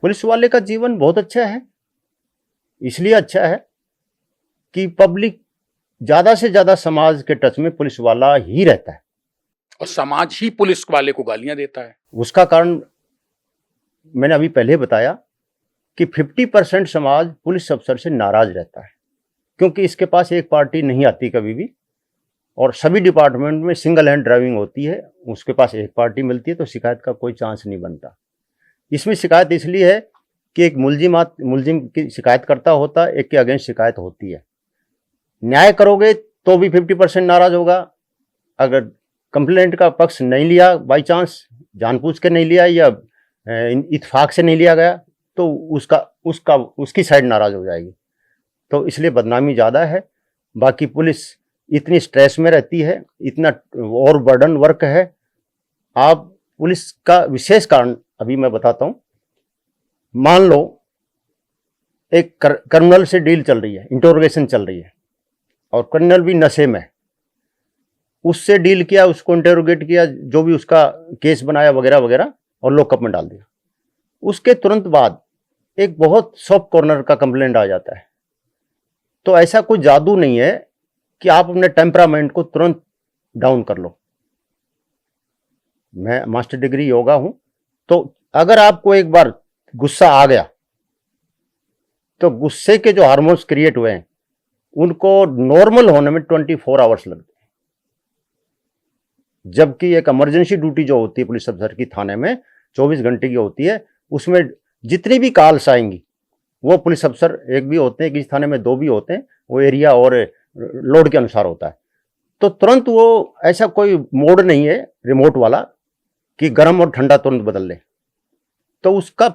पुलिस वाले का जीवन बहुत अच्छा है। इसलिए अच्छा है कि पब्लिक ज्यादा से ज्यादा समाज के टच में पुलिस वाला ही रहता है और समाज ही पुलिस वाले को गालियां देता है। उसका कारण मैंने अभी पहले बताया कि 50% समाज पुलिस अफसर से नाराज रहता है, क्योंकि इसके पास एक पार्टी नहीं आती कभी भी, और सभी डिपार्टमेंट में सिंगल हैंड ड्राइविंग होती है। उसके पास एक पार्टी मिलती है तो शिकायत का कोई चांस नहीं बनता। इसमें शिकायत इसलिए है कि एक मुलजिम की शिकायत करता होता, एक के अगेंस्ट शिकायत होती है। न्याय करोगे तो भी 50% नाराज होगा। अगर कंप्लेंट का पक्ष नहीं लिया, बाई चांस जानबूझ के नहीं लिया या इत्तेफाक से नहीं लिया गया, तो उसकी साइड नाराज हो जाएगी। तो इसलिए बदनामी ज़्यादा है। बाकी पुलिस इतनी स्ट्रेस में रहती है, इतना और बर्डन वर्क है। आप पुलिस का विशेष कारण अभी मैं बताता हूँ। मान लो एक क्रिमिनल से डील चल रही है, इंटरोगेशन चल रही है, और क्रिमिनल भी नशे में, उससे डील किया, उसको इंटरोगेट किया, जो भी उसका केस बनाया वगैरह वगैरह, और लॉकअप में डाल दिया। उसके तुरंत बाद एक बहुत सॉफ्ट कॉर्नर का कंप्लेंट आ जाता है। तो ऐसा कोई जादू नहीं है कि आप अपने टेम्परामेंट को तुरंत डाउन कर लो। मैं मास्टर डिग्री योगा हूं, तो अगर आपको एक बार गुस्सा आ गया तो गुस्से के जो हार्मोन्स क्रिएट हुए हैं उनको नॉर्मल होने में 24 आवर्स लगते हैं। जबकि एक इमरजेंसी ड्यूटी जो होती है पुलिस अफसर की थाने में 24 घंटे की होती है, उसमें जितनी भी कॉल्स आएंगी वो पुलिस अफसर एक भी होते हैं, किसी थाने में 2 भी होते हैं, वो एरिया और लोड के अनुसार होता है। तो तुरंत वो ऐसा कोई मोड नहीं है रिमोट वाला कि गर्म और ठंडा तुरंत बदल ले। तो उसका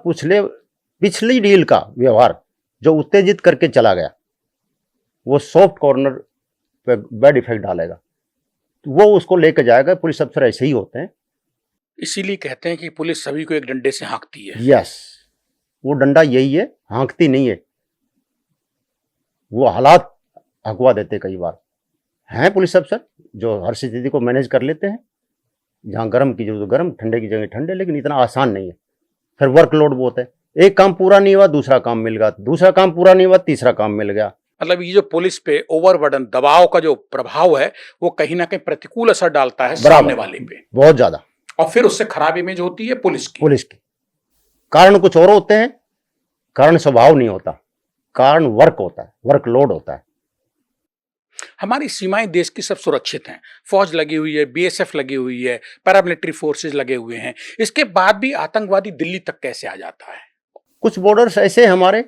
पिछली डील का व्यवहार जो उत्तेजित करके चला गया, वो सॉफ्ट कॉर्नर पे बैड इफेक्ट डालेगा, वो उसको लेकर जाएगा। पुलिस अफसर ऐसे ही होते हैं। इसीलिए कहते हैं कि पुलिस सभी को एक डंडे से हाँकती है। यस, वो डंडा यही है, हाँकती नहीं है। वो हालात हकवा देते कई बार हैं पुलिस अफसर जो हर स्थिति को मैनेज कर लेते हैं। जहाँ गर्म की जरूरत गर्म, ठंडे की जगह ठंडे, लेकिन इतना आसान नहीं है। फिर वर्कलोड बहुत है, एक काम पूरा नहीं हुआ दूसरा काम मिल गया, दूसरा काम पूरा नहीं हुआ तीसरा काम मिल गया। मतलब ये जो पुलिस पे ओवरबर्डन, दबाव का जो प्रभाव है, वो कहीं ना कहीं प्रतिकूल असर डालता है सामने वाले पे, बहुत ज्यादा। और फिर उससे खराब इमेज होती है पुलिस की। कारण कुछ और होते हैं, कारण स्वभाव नहीं होता, कारण वर्क होता है, वर्कलोड होता है। हमारी सीमाएं देश की सब सुरक्षित हैं, फौज लगी हुई है, बीएसएफ लगी हुई है, पैरामिलिट्री फोर्सेस लगे हुए हैं, इसके बाद भी आतंकवादी दिल्ली तक कैसे आ जाता है? कुछ बॉर्डर्स ऐसे हैं हमारे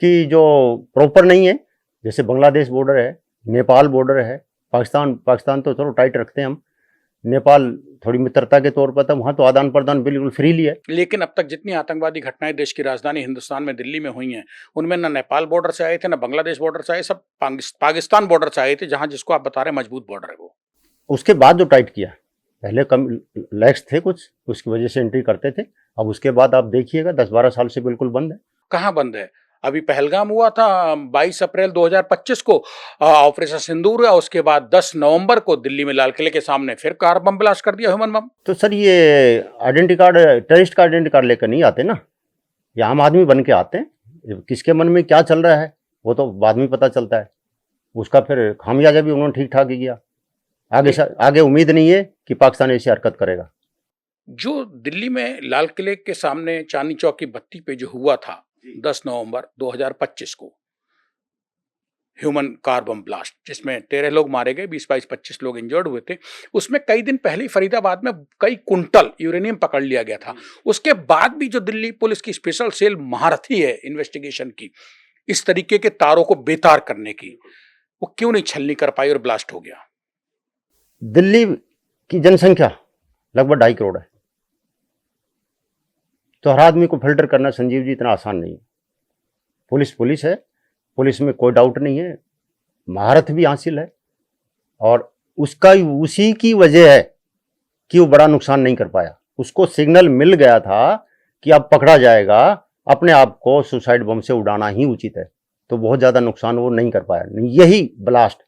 कि जो प्रॉपर नहीं है, जैसे बांग्लादेश बॉर्डर है, नेपाल बॉर्डर है, पाकिस्तान तो चलो टाइट रखते हैं हम, नेपाल थोड़ी मित्रता के तौर पर था, वहाँ तो आदान प्रदान बिल्कुल फ्रीली है। लेकिन अब तक जितनी आतंकवादी घटनाएं देश की राजधानी हिंदुस्तान में दिल्ली में हुई हैं, उनमें ना नेपाल बॉर्डर से आए थे, ना बांग्लादेश बॉर्डर से आए, सब पाकिस्तान बॉर्डर से आए थे, जहां जिसको आप बता रहे हैं मजबूत बॉर्डर है वो। उसके बाद जो टाइट किया, पहले कम लैक्स थे कुछ, उसकी वजह से एंट्री करते थे। अब उसके बाद आप देखिएगा 10-12 साल से बिल्कुल बंद है। कहाँ बंद है? अभी पहलगाम हुआ था 22 अप्रैल 2025 को, ऑपरेशन सिंदूर हुआ, उसके बाद 10 नवंबर को दिल्ली में लाल किले के सामने फिर कार बम ब्लास्ट कर दिया, ह्यूमन बम। तो सर ये आइडेंटिटी कार्ड, टेररिस्ट का आइडेंटिटी कार्ड लेकर नहीं आते ना, ये आम आदमी बन के आते हैं। किसके मन में क्या चल रहा है वो तो बाद में पता चलता है। उसका फिर खामियाजा भी उन्होंने ठीक ठाक ही किया। आगे उम्मीद नहीं है कि पाकिस्तान ऐसी हरकत करेगा। जो दिल्ली में लाल किले के सामने चांदनी चौक की बत्ती पे जो हुआ था 10 नवंबर 2025 को, ह्यूमन कार बम ब्लास्ट, जिसमें 13 लोग मारे गए, 20-22-25 लोग इंजर्ड हुए थे। उसमें कई दिन पहले फरीदाबाद में कई कुंटल यूरेनियम पकड़ लिया गया था। उसके बाद भी जो दिल्ली पुलिस की स्पेशल सेल महारथी है इन्वेस्टिगेशन की, इस तरीके के तारों को बेतार करने की, वो क्यों नहीं छलनी कर पाई और ब्लास्ट हो गया? दिल्ली की जनसंख्या लगभग 2.5 करोड़ है, तो हर आदमी को फिल्टर करना संजीव जी इतना आसान नहीं है। पुलिस है, पुलिस में कोई डाउट नहीं है, महारत भी हासिल है, और उसी की वजह है कि वो बड़ा नुकसान नहीं कर पाया। उसको सिग्नल मिल गया था कि अब पकड़ा जाएगा, अपने आप को सुसाइड बम से उड़ाना ही उचित है, तो बहुत ज़्यादा नुकसान वो नहीं कर पाया। यही ब्लास्ट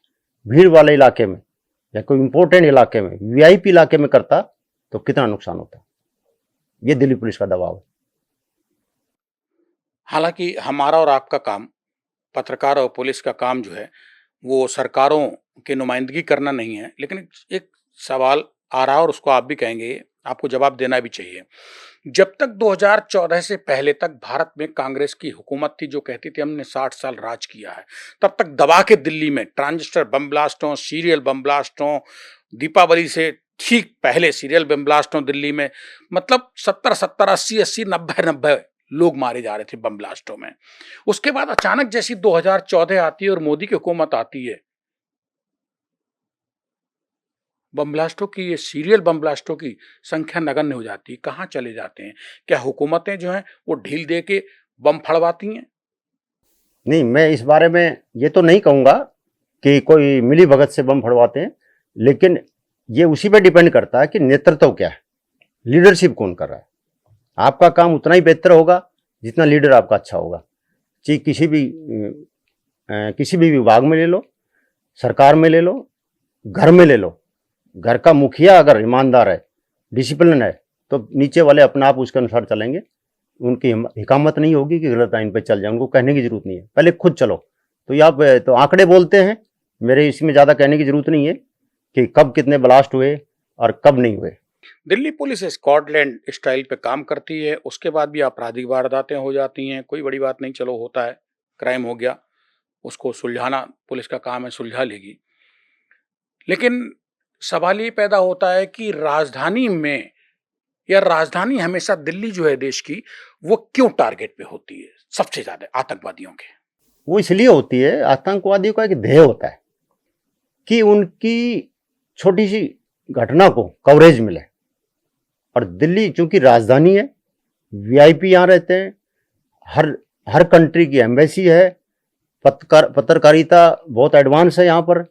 भीड़ वाले इलाके में या कोई इंपॉर्टेंट इलाके में, वीआईपी इलाके में करता तो कितना नुकसान होता। ये दिल्ली पुलिस का दबाव है। हालांकि हमारा और आपका काम, पत्रकार और पुलिस का काम जो है, वो सरकारों की नुमाइंदगी करना नहीं है, लेकिन एक सवाल आ रहा और उसको आप भी कहेंगे, आपको जवाब देना भी चाहिए। जब तक 2014 से पहले तक भारत में कांग्रेस की हुकूमत थी जो कहती थी हमने 60 साल राज किया है, तब तक दबा के दिल्ली में ट्रांजिस्टर बम ब्लास्ट हों, सीरियल बम ब्लास्ट हों, दीपावली से ठीक पहले सीरियल बम ब्लास्ट हों दिल्ली में, मतलब 70, 80, 90 लोग मारे जा रहे थे बम ब्लास्टों में। उसके बाद अचानक जैसी 2014 आती है और मोदी की हुकूमत आती है, बम ब्लास्टों की, ये सीरियल बम ब्लास्टों की संख्या नगण्य हो जाती है। कहाँ चले जाते हैं? क्या हुकूमतें जो हैं वो ढील दे के बम फड़वाती हैं? नहीं, मैं इस बारे में ये तो नहीं कहूँगा कि कोई मिली भगत से बम फड़वाते हैं, लेकिन ये उसी पे डिपेंड करता है कि नेतृत्व क्या है, लीडरशिप कौन कर रहा है। आपका काम उतना ही बेहतर होगा जितना लीडर आपका अच्छा होगा। चाहे किसी भी विभाग में ले लो, सरकार में ले लो, घर में ले लो, घर का मुखिया अगर ईमानदार है, डिसिप्लिन है, तो नीचे वाले अपने आप उसके अनुसार चलेंगे। उनकी हिकामत नहीं होगी कि गलत लाइन पे चल जाए, उनको कहने की जरूरत नहीं है, पहले खुद चलो। तो आप तो आंकड़े बोलते हैं, मेरे इसमें ज़्यादा कहने की जरूरत नहीं है कि कब कितने ब्लास्ट हुए और कब नहीं हुए। दिल्ली पुलिस स्कॉटलैंड स्टाइल पे काम करती है, उसके बाद भी आपराधिक वारदातें हो जाती हैं, कोई बड़ी बात नहीं, चलो होता है, क्राइम हो गया, उसको सुलझाना पुलिस का काम है, सुलझा लेगी। लेकिन सवाल ये पैदा होता है कि राजधानी में, या राजधानी हमेशा दिल्ली जो है देश की, वो क्यों टारगेट पे होती है सबसे ज्यादा आतंकवादियों के? वो इसलिए होती है, आतंकवादियों का एक ध्येय होता है कि उनकी छोटी सी घटना को कवरेज मिले, और दिल्ली चूंकि राजधानी है, वीआईपी यहाँ रहते हैं, हर कंट्री की एम्बेसी है, पत्रकारिता बहुत एडवांस है यहाँ पर,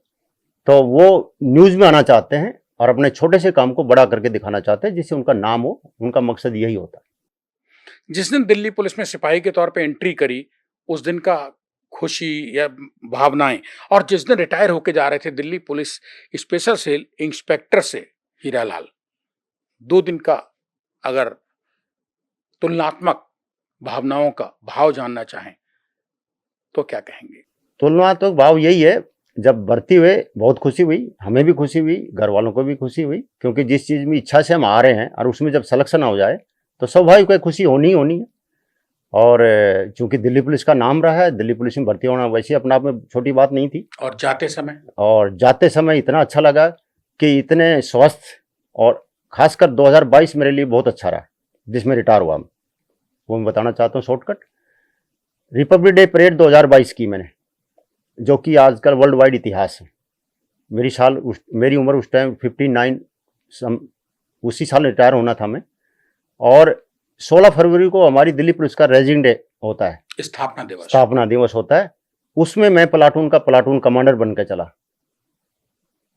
तो वो न्यूज़ में आना चाहते हैं और अपने छोटे से काम को बड़ा करके दिखाना चाहते हैं, जिससे उनका नाम हो। उनका मकसद यही होता है। जिस दिन दिल्ली पुलिस में सिपाही के तौर पे एंट्री करी, उस दिन का खुशी या भावनाएं, और जिस दिन रिटायर होके जा रहे थे Delhi police special cell inspector से हीरालाल, 2 दिन का अगर तुलनात्मक भावनाओं का भाव जानना चाहें तो क्या कहेंगे? तुलनात्मक भाव यही है, जब भर्ती हुए बहुत खुशी हुई, हमें भी खुशी हुई, घर वालों को भी खुशी हुई, क्योंकि जिस चीज़ में इच्छा से हम आ रहे हैं और उसमें जब सिलेक्शन हो जाए तो स्वाभाविक है खुशी होनी ही होनी है। और चूंकि दिल्ली पुलिस का नाम रहा है, दिल्ली पुलिस में भर्ती होना वैसे अपने आप में छोटी बात नहीं थी। और जाते समय इतना अच्छा लगा कि इतने स्वस्थ, और खासकर 2022 मेरे लिए बहुत अच्छा रहा, जिसमें रिटायर हुआ वो मैं बताना चाहता हूँ शॉर्टकट। रिपब्लिक डे परेड 2022 की मैंने, जो कि आजकल वर्ल्ड वाइड इतिहास है। मेरी उम्र उस टाइम 59, उसी साल रिटायर होना था मैं, और 16 फरवरी को हमारी दिल्ली पुलिस का रेजिंग डे होता है, स्थापना दिवस होता है। उसमें मैं प्लाटून का प्लाटून कमांडर बन के चला,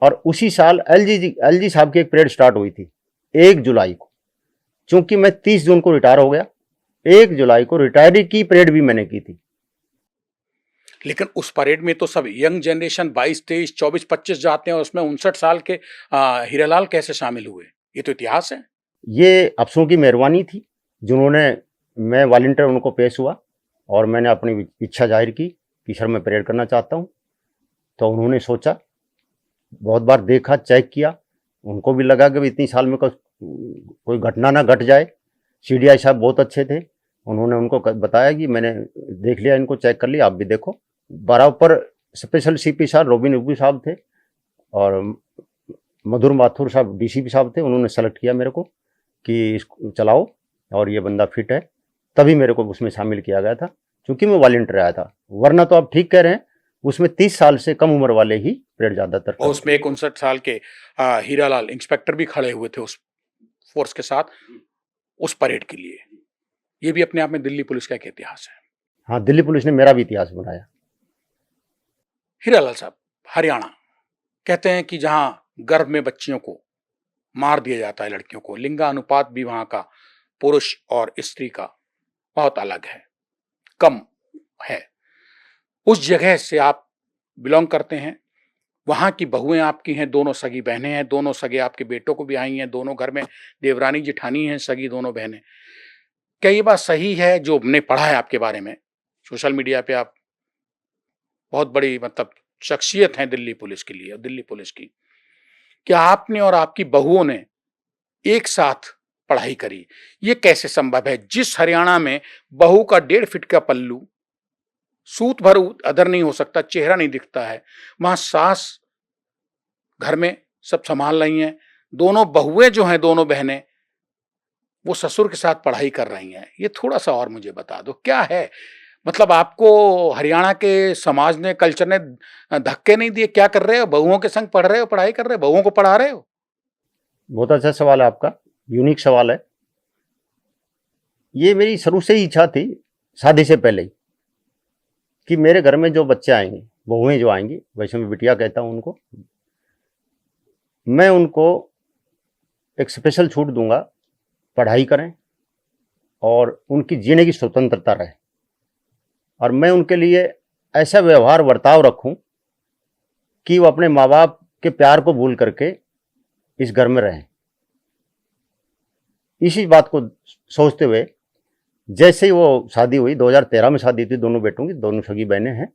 और उसी साल एलजी साहब की एक परेड स्टार्ट हुई थी 1 जुलाई को। चूंकि मैं 30 जून को रिटायर हो गया, 1 जुलाई को रिटायरी की परेड भी मैंने की थी। लेकिन उस परेड में तो सब यंग जनरेशन 22, 23, 24, 25 जाते हैं और उसमें 59 साल के हीरालाल कैसे शामिल हुए? ये तो इतिहास है। ये अफसरों की मेहरबानी थी जिन्होंने, मैं वॉलंटियर उनको पेश हुआ और मैंने अपनी इच्छा जाहिर की कि सर मैं परेड करना चाहता हूँ। तो उन्होंने सोचा, बहुत बार देखा, चेक किया, उनको भी लगा कि इतनी साल में कोई घटना ना घट जाए। सीडीआई साहब बहुत अच्छे थे, उन्होंने उनको बताया कि मैंने देख लिया, इनको चेक कर लिया, आप भी देखो। बराबर स्पेशल सीपी साहब रोबिन उब्बू साहब थे और मधुर माथुर साहब डीसीपी साहब थे, उन्होंने सेलेक्ट किया मेरे को कि इसको चलाओ और ये बंदा फिट है, तभी मेरे को उसमें शामिल किया गया था, क्योंकि मैं वॉलंटियर आया था। वरना तो आप ठीक कह रहे हैं, उसमें 30 साल से कम उम्र वाले ही परेड ज्यादातर। और उसमें 59 साल के हीरालाल इंस्पेक्टर भी खड़े हुए थे उस फोर्स के साथ उस परेड के लिए। ये भी अपने आप में दिल्ली पुलिस का एक इतिहास है। हाँ, दिल्ली पुलिस ने मेरा भी इतिहास बनाया। हीरालाल साहब, हरियाणा, कहते हैं कि जहां गर्भ में बच्चियों को मार दिया जाता है, लड़कियों को, लिंगानुपात भी वहां का पुरुष और स्त्री का बहुत अलग है, कम है। उस जगह से आप बिलोंग करते हैं, वहां की बहुएं आपकी हैं, दोनों सगी बहनें हैं, दोनों सगे आपके बेटों को भी आई हैं, दोनों घर में देवरानी जिठानी हैं, सगी दोनों बहनें। क्या ये बात सही है जो हमने पढ़ा है आपके बारे में? सोशल मीडिया पे आप बहुत बड़ी मतलब शख्सियत हैं दिल्ली पुलिस के लिए, दिल्ली पुलिस की। क्या आपने और आपकी बहुओं ने एक साथ पढ़ाई करी? ये कैसे संभव है? जिस हरियाणा में बहू का 1.5 फीट का पल्लू, सूत भर अदर नहीं हो सकता, चेहरा नहीं दिखता है, वहां सास घर में सब संभाल रही हैं, दोनों बहुएं जो हैं, दोनों बहनें, वो ससुर के साथ पढ़ाई कर रही हैं। ये थोड़ा सा और मुझे बता दो, क्या है? मतलब आपको हरियाणा के समाज ने, कल्चर ने धक्के नहीं दिए? क्या कर रहे हो? बहुओं के संग पढ़ रहे हो, पढ़ाई कर रहे हो, बहुओं को पढ़ा रहे हो? बहुत अच्छा सवाल है आपका, यूनिक सवाल है। ये मेरी शुरू से ही इच्छा थी, शादी से पहले ही, कि मेरे घर में जो बच्चे आएंगे, बहुएं जो आएंगी, वैसे मैं बिटिया कहता हूं उनको, मैं उनको एक स्पेशल छूट दूंगा, पढ़ाई करें और उनकी जीने की स्वतंत्रता रहे, और मैं उनके लिए ऐसा व्यवहार बर्ताव रखूं कि वो अपने माँ बाप के प्यार को भूल करके इस घर में रहें। इसी बात को सोचते हुए जैसे ही वो शादी हुई, 2013 में शादी थी दोनों बेटों की, दोनों सगी बहनें हैं।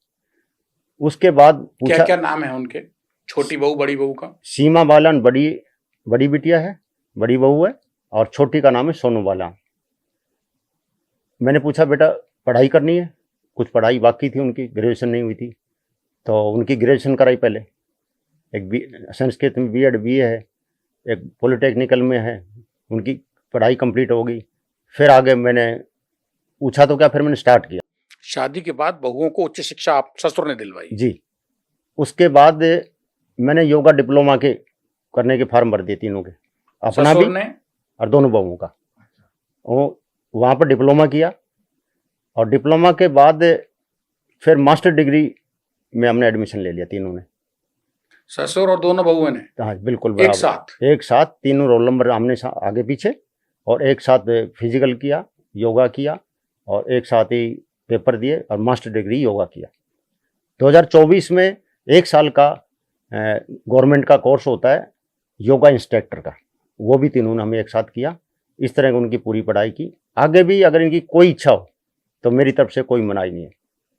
उसके बाद पूछा, क्या क्या नाम है उनके? छोटी बहू, बड़ी बहू का? सीमा बालन बड़ी बिटिया है, बड़ी बहू है, और छोटी का नाम है सोनू बालन। मैंने पूछा, बेटा पढ़ाई करनी है? कुछ पढ़ाई बाकी थी उनकी, ग्रेजुएशन नहीं हुई थी, तो उनकी ग्रेजुएशन कराई पहले। एक संस्कृत में बीएड बीए है, एक पॉलिटेक्निकल में है, उनकी पढ़ाई कंप्लीट हो गई। फिर आगे मैंने पूछा तो क्या, फिर मैंने स्टार्ट किया। शादी के बाद बहुओं को उच्च शिक्षा आप ससुर ने दिलवाई? जी। उसके बाद मैंने योगा डिप्लोमा के करने के फॉर्म भर दिए तीनों के, अपना भी और दोनों बहुओं का। वो वहाँ पर डिप्लोमा किया, और डिप्लोमा के बाद फिर मास्टर डिग्री में हमने एडमिशन ले लिया तीनों ने, ससुर और दोनों बहुओं ने? हाँ बिल्कुल, एक साथ तीनों रोल नंबर हमने आगे पीछे, और एक साथ फिजिकल किया, योगा किया, और एक साथ ही पेपर दिए और मास्टर डिग्री योगा किया। 2024 में 1 साल का गवर्नमेंट का कोर्स होता है योगा इंस्ट्रक्टर का, वो भी तीनों ने हमें एक साथ किया। इस तरह की उनकी पूरी पढ़ाई की। आगे भी अगर इनकी कोई इच्छा हो तो मेरी तरफ से कोई मनाही नहीं है,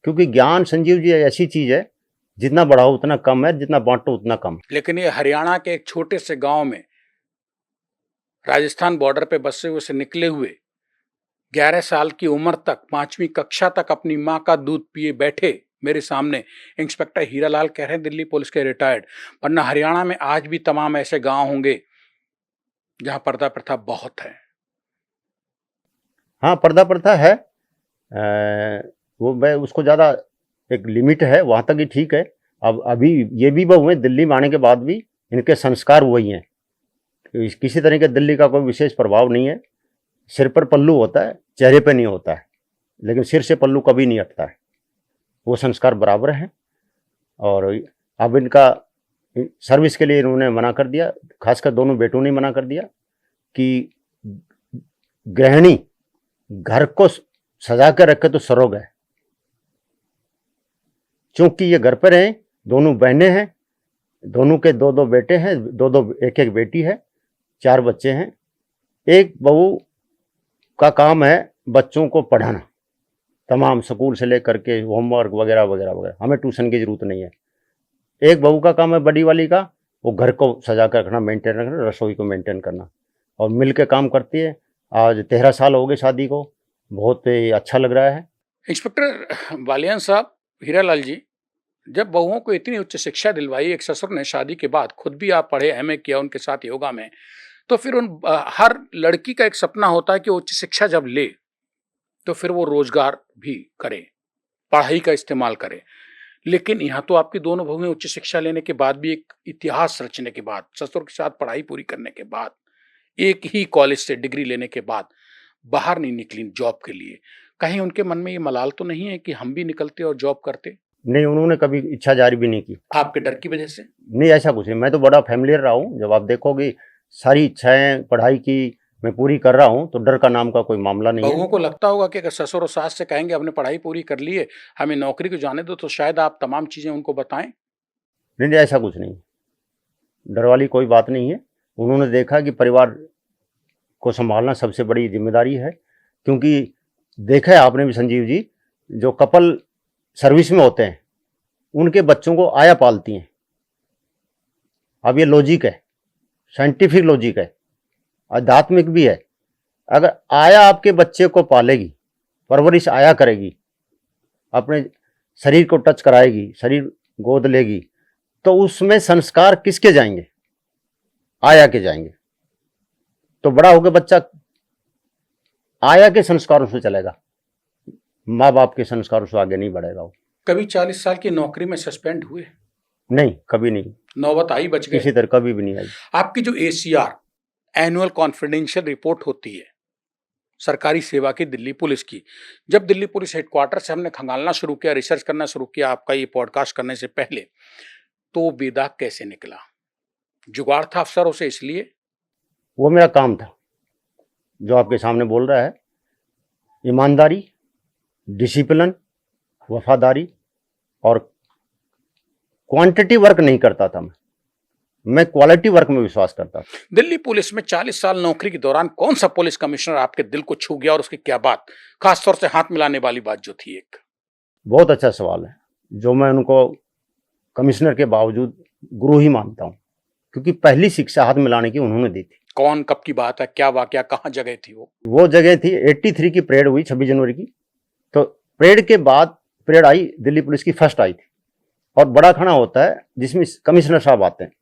क्योंकि ज्ञान संजीव जी ऐसी चीज़ है, जितना बढ़ाओ उतना कम है, जितना बांटो उतना कम। लेकिन ये हरियाणा के एक छोटे से गांव में, राजस्थान बॉर्डर पे बसे हुए से निकले हुए, 11 साल की उम्र तक, 5वीं कक्षा तक अपनी माँ का दूध पिए बैठे मेरे सामने इंस्पेक्टर हीरालाल कह रहे हैं दिल्ली पुलिस के रिटायर्ड। वरना हरियाणा में आज भी तमाम ऐसे गांव होंगे जहां पर्दा प्रथा बहुत है। हाँ, पर्दा प्रथा है, वो मैं उसको ज़्यादा एक लिमिट है, वहाँ तक ही ठीक है। अब अभी ये भी बहु हैं, दिल्ली में आने के बाद भी इनके संस्कार वही हैं, किसी तरह के दिल्ली का कोई विशेष प्रभाव नहीं है। सिर पर पल्लू होता है, चेहरे पे नहीं होता है, लेकिन सिर से पल्लू कभी नहीं हटता है, वो संस्कार बराबर हैं। और अब इनका सर्विस के लिए इन्होंने मना कर दिया, खासकर दोनों बेटों ने मना कर दिया कि गृहिणी घर को सजा कर रखे तो सरोग है। क्योंकि ये घर पर हैं, दोनों बहनें हैं, दोनों के दो दो बेटे हैं, एक एक बेटी है, 4 बच्चे हैं। एक बहू का काम है बच्चों को पढ़ाना, तमाम स्कूल से लेकर के होमवर्क वगैरह वगैरह वगैरह, हमें ट्यूशन की जरूरत नहीं है। एक बहू का काम है बड़ी वाली का, वो घर को सजा कर रखना, मेंटेन रखना, रसोई को मेंटेन करना, और मिल के काम करती है। आज 13 साल हो गए शादी को, बहुत अच्छा लग रहा है। इंस्पेक्टर बालियान साहब, हीरालाल जी, जब बहुओं को इतनी उच्च शिक्षा दिलवाई एक ससुर ने शादी के बाद, खुद भी आप पढ़े, एमए किया उनके साथ योगा में, तो फिर हर लड़की का एक सपना होता है कि उच्च शिक्षा जब ले तो फिर वो रोजगार भी करे, पढ़ाई का इस्तेमाल करे। लेकिन यहाँ तो आपकी दोनों बहुएं उच्च शिक्षा लेने के बाद भी, एक इतिहास रचने के बाद, ससुर के साथ पढ़ाई पूरी करने के बाद, एक ही कॉलेज से डिग्री लेने के बाद बाहर नहीं निकली जॉब के लिए। कहीं उनके मन में ये मलाल तो नहीं है कि हम भी निकलते और जॉब करते? नहीं, उन्होंने कभी इच्छा जारी भी नहीं की। आपके डर की वजह से? नहीं, ऐसा कुछ नहीं। मैं तो बड़ा फैमिलियर रहा हूँ। जब आप देखोगे सारी इच्छाएं पढ़ाई की मैं पूरी कर रहा हूँ, तो डर का नाम का कोई मामला नहीं है। बहुओं को लगता होगा कि अगर ससुर और सास से कहेंगे हमने पढ़ाई पूरी कर ली है, हमें नौकरी को जाने दो, तो शायद आप तमाम चीजें उनको बताएं। नहीं, ऐसा कुछ नहीं, डर वाली कोई बात नहीं है। उन्होंने देखा कि परिवार को संभालना सबसे बड़ी जिम्मेदारी है। क्योंकि देखा है आपने भी संजीव जी, जो कपल सर्विस में होते हैं उनके बच्चों को आया पालती हैं। अब ये लॉजिक है, साइंटिफिक लॉजिक है, आध्यात्मिक भी है। अगर आया आपके बच्चे को पालेगी, परवरिश आया करेगी, अपने शरीर को टच कराएगी, शरीर गोद लेगी, तो उसमें संस्कार किसके जाएंगे? आया के जाएंगे। तो बड़ा होकर बच्चा आया के संस्कारों से चलेगा, माँ बाप के संस्कारों से आगे नहीं बढ़ेगा वो। कभी 40 साल की नौकरी में सस्पेंड हुए? नहीं, कभी नहीं। नौबत आई, बच गए? किसी तरह कभी भी नहीं आई। आपकी जो ACR एनुअल कॉन्फिडेंशियल रिपोर्ट होती है सरकारी सेवा की दिल्ली पुलिस की, जब दिल्ली पुलिस हेडक्वार्टर से हमने खंगालना शुरू किया, रिसर्च करना शुरू किया आपका ये पॉडकास्ट करने से पहले, तो बेदाग कैसे निकला? जुगाड़ था अफसरों से? इसलिए वो मेरा काम था जो आपके सामने बोल रहा है। ईमानदारी, डिसिप्लिन, वफादारी, और क्वांटिटी वर्क नहीं करता था मैं क्वालिटी वर्क में विश्वास करता था। दिल्ली पुलिस में 40 साल नौकरी के दौरान कौन सा पुलिस कमिश्नर आपके दिल को छू गया, और उसकी क्या बात, खासतौर से हाथ मिलाने वाली बात जो थी? एक बहुत अच्छा सवाल है, जो मैं उनको कमिश्नर के बावजूद गुरु ही मानता हूँ, क्योंकि पहली शिक्षा हाथ मिलाने की उन्होंने दी थी। कौन, कब की बात है, क्या वाकया, कहाँ जगह थी वो जगह थी 83 की परेड हुई 26 जनवरी की। तो परेड के बाद परेड आई, दिल्ली पुलिस की फर्स्ट आई थी, और बड़ा खाना होता है जिसमें कमिश्नर साहब आते हैं।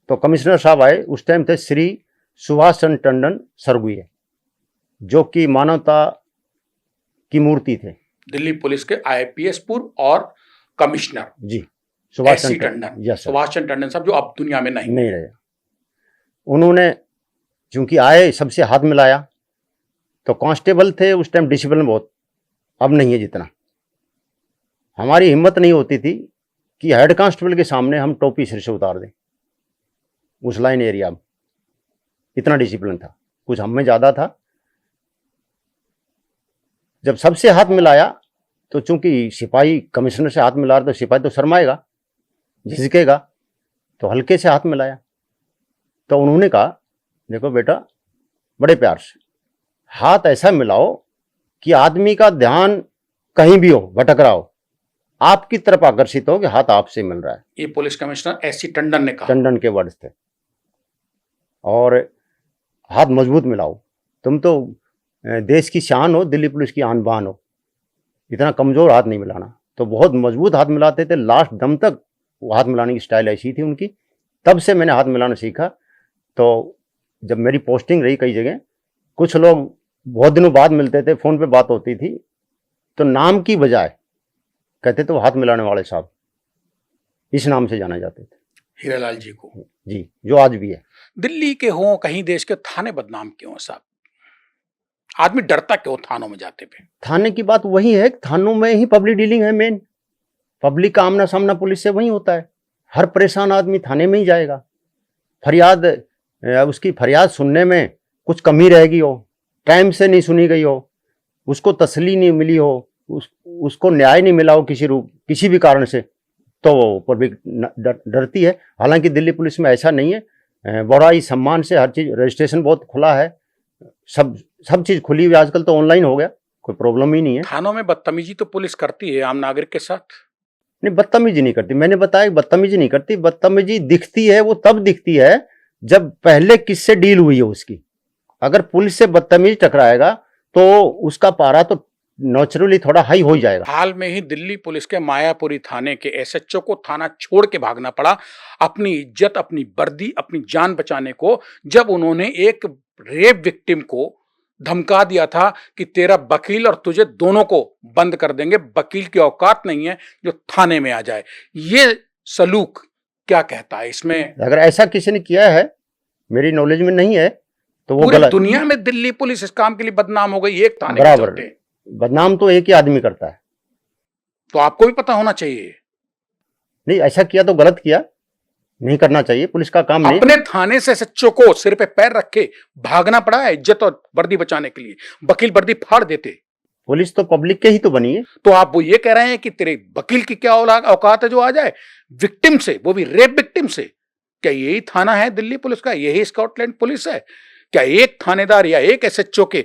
तो कमिश्नर साहब आए, उस टाइम थे श्री सुभाष चंद्र टंडन सरगुए, जो कि मानवता की मूर्ति थे। दिल्ली पुलिस के IPS पूर्व और कमिश्नर जी, सुभाष चंद्र टंडन। सुभाष चंद्र टंडन साहब, जो अब दुनिया में नहीं रहे। उन्होंने चूंकि आए, सबसे हाथ मिलाया। तो कांस्टेबल थे उस टाइम, डिसिप्लिन बहुत, अब नहीं है जितना। हमारी हिम्मत नहीं होती थी कि हेड कांस्टेबल के सामने हम टोपी सिर से उतार दें। उस लाइन एरिया में इतना डिसिप्लिन था, कुछ हम में ज़्यादा था। जब सबसे हाथ मिलाया, तो चूंकि सिपाही कमिश्नर से हाथ मिला रहा, तो सिपाही तो शर्माएगा, झिझकेगा, तो हल्के से हाथ मिलाया। तो उन्होंने कहा, देखो बेटा, बड़े प्यार से हाथ ऐसा मिलाओ कि आदमी का ध्यान कहीं भी हो, भटक रहा हो, आपकी तरफ आकर्षित हो कि हाथ आपसे मिल रहा है। ये पुलिस कमिश्नर SC टंडन ने कहा। टंडन के वर्ड्स थे। और हाथ मजबूत मिलाओ, तुम तो देश की शान हो, दिल्ली पुलिस की आन बान हो, इतना कमजोर हाथ नहीं मिलाना। तो बहुत मजबूत हाथ मिलाते थे, लास्ट दम तक वो हाथ मिलाने की स्टाइल ऐसी थी उनकी। तब से मैंने हाथ मिलाना सीखा। तो जब मेरी पोस्टिंग रही कई जगह, कुछ लोग बहुत दिनों बाद मिलते थे, फोन पे बात होती थी, तो नाम की बजाय कहते थे वो हाथ मिलाने वाले साहब, इस नाम से जाने जाते थे हीरालाल जी को। जी, जो आज भी है। दिल्ली के हों, कहीं देश के थाने बदनाम क्यों साहब? आदमी डरता क्यों थानों में जाते पे? थाने की बात वही है, थानों में ही पब्लिक डीलिंग है मेन। पब्लिक का आमना सामना पुलिस से वही होता है। हर परेशान आदमी थाने में ही जाएगा। फरियाद उसकी फरियाद सुनने में कुछ कमी रह गई हो, टाइम से नहीं सुनी गई हो, उसको तसल्ली नहीं मिली हो, उसको न्याय नहीं मिला हो किसी भी कारण से, तो पब्लिक डरती है। हालांकि दिल्ली पुलिस में ऐसा नहीं है, बड़ा ही सम्मान से हर चीज़, रजिस्ट्रेशन बहुत खुला है, सब चीज़ खुली हुई, आजकल तो ऑनलाइन हो गया, कोई प्रॉब्लम ही नहीं है। थानों में बदतमीजी तो पुलिस करती है आम नागरिक के साथ? नहीं, बदतमीजी नहीं करती, मैंने बताया बदतमीजी नहीं करती। बदतमीजी दिखती है, वो तब दिखती है जब पहले किससे डील हुई है उसकी। अगर पुलिस से बदतमीजी टकराएगा तो उसका पारा तो नेचुरली थोड़ा हाई हो ही जाएगा। हाल में ही दिल्ली पुलिस के मायापुरी थाने के एसएचओ को थाना छोड़ के भागना पड़ा, अपनी इज्जत, अपनी वर्दी, अपनी जान बचाने को, जब उन्होंने एक रेप विक्टिम को धमका दिया था कि तेरा वकील और तुझे दोनों को बंद कर देंगे, वकील की औकात नहीं है जो थाने में आ जाए। ये सलूक क्या कहता है इसमें? अगर ऐसा किसी ने किया है, मेरी नॉलेज में नहीं है, तो वो पूरी गलत। दुनिया में दिल्ली पुलिस इस काम के लिए बदनाम हो गई, एक थाने के बराबर, चलते। बदनाम तो एक ही आदमी करता है। तो आपको भी पता होना चाहिए। नहीं, ऐसा किया तो गलत किया, नहीं करना चाहिए, पुलिस का काम नहीं। अपने थाने से एसएचओ को सिर पे पैर रखे भागना पड़ा है इज्जत और वर्दी बचाने के लिए, वकील वर्दी फाड़ देते। पुलिस तो पब्लिक के ही तो बनी है। तो आप वो ये कह रहे हैं कि तेरे वकील की क्या औकात है जो आ जाए विक्टिम से, वो भी रेप विक्टिम से? क्या यही थाना है दिल्ली पुलिस का? यही स्कॉटलैंड पुलिस है? क्या एक थानेदार या एक एसएचओ के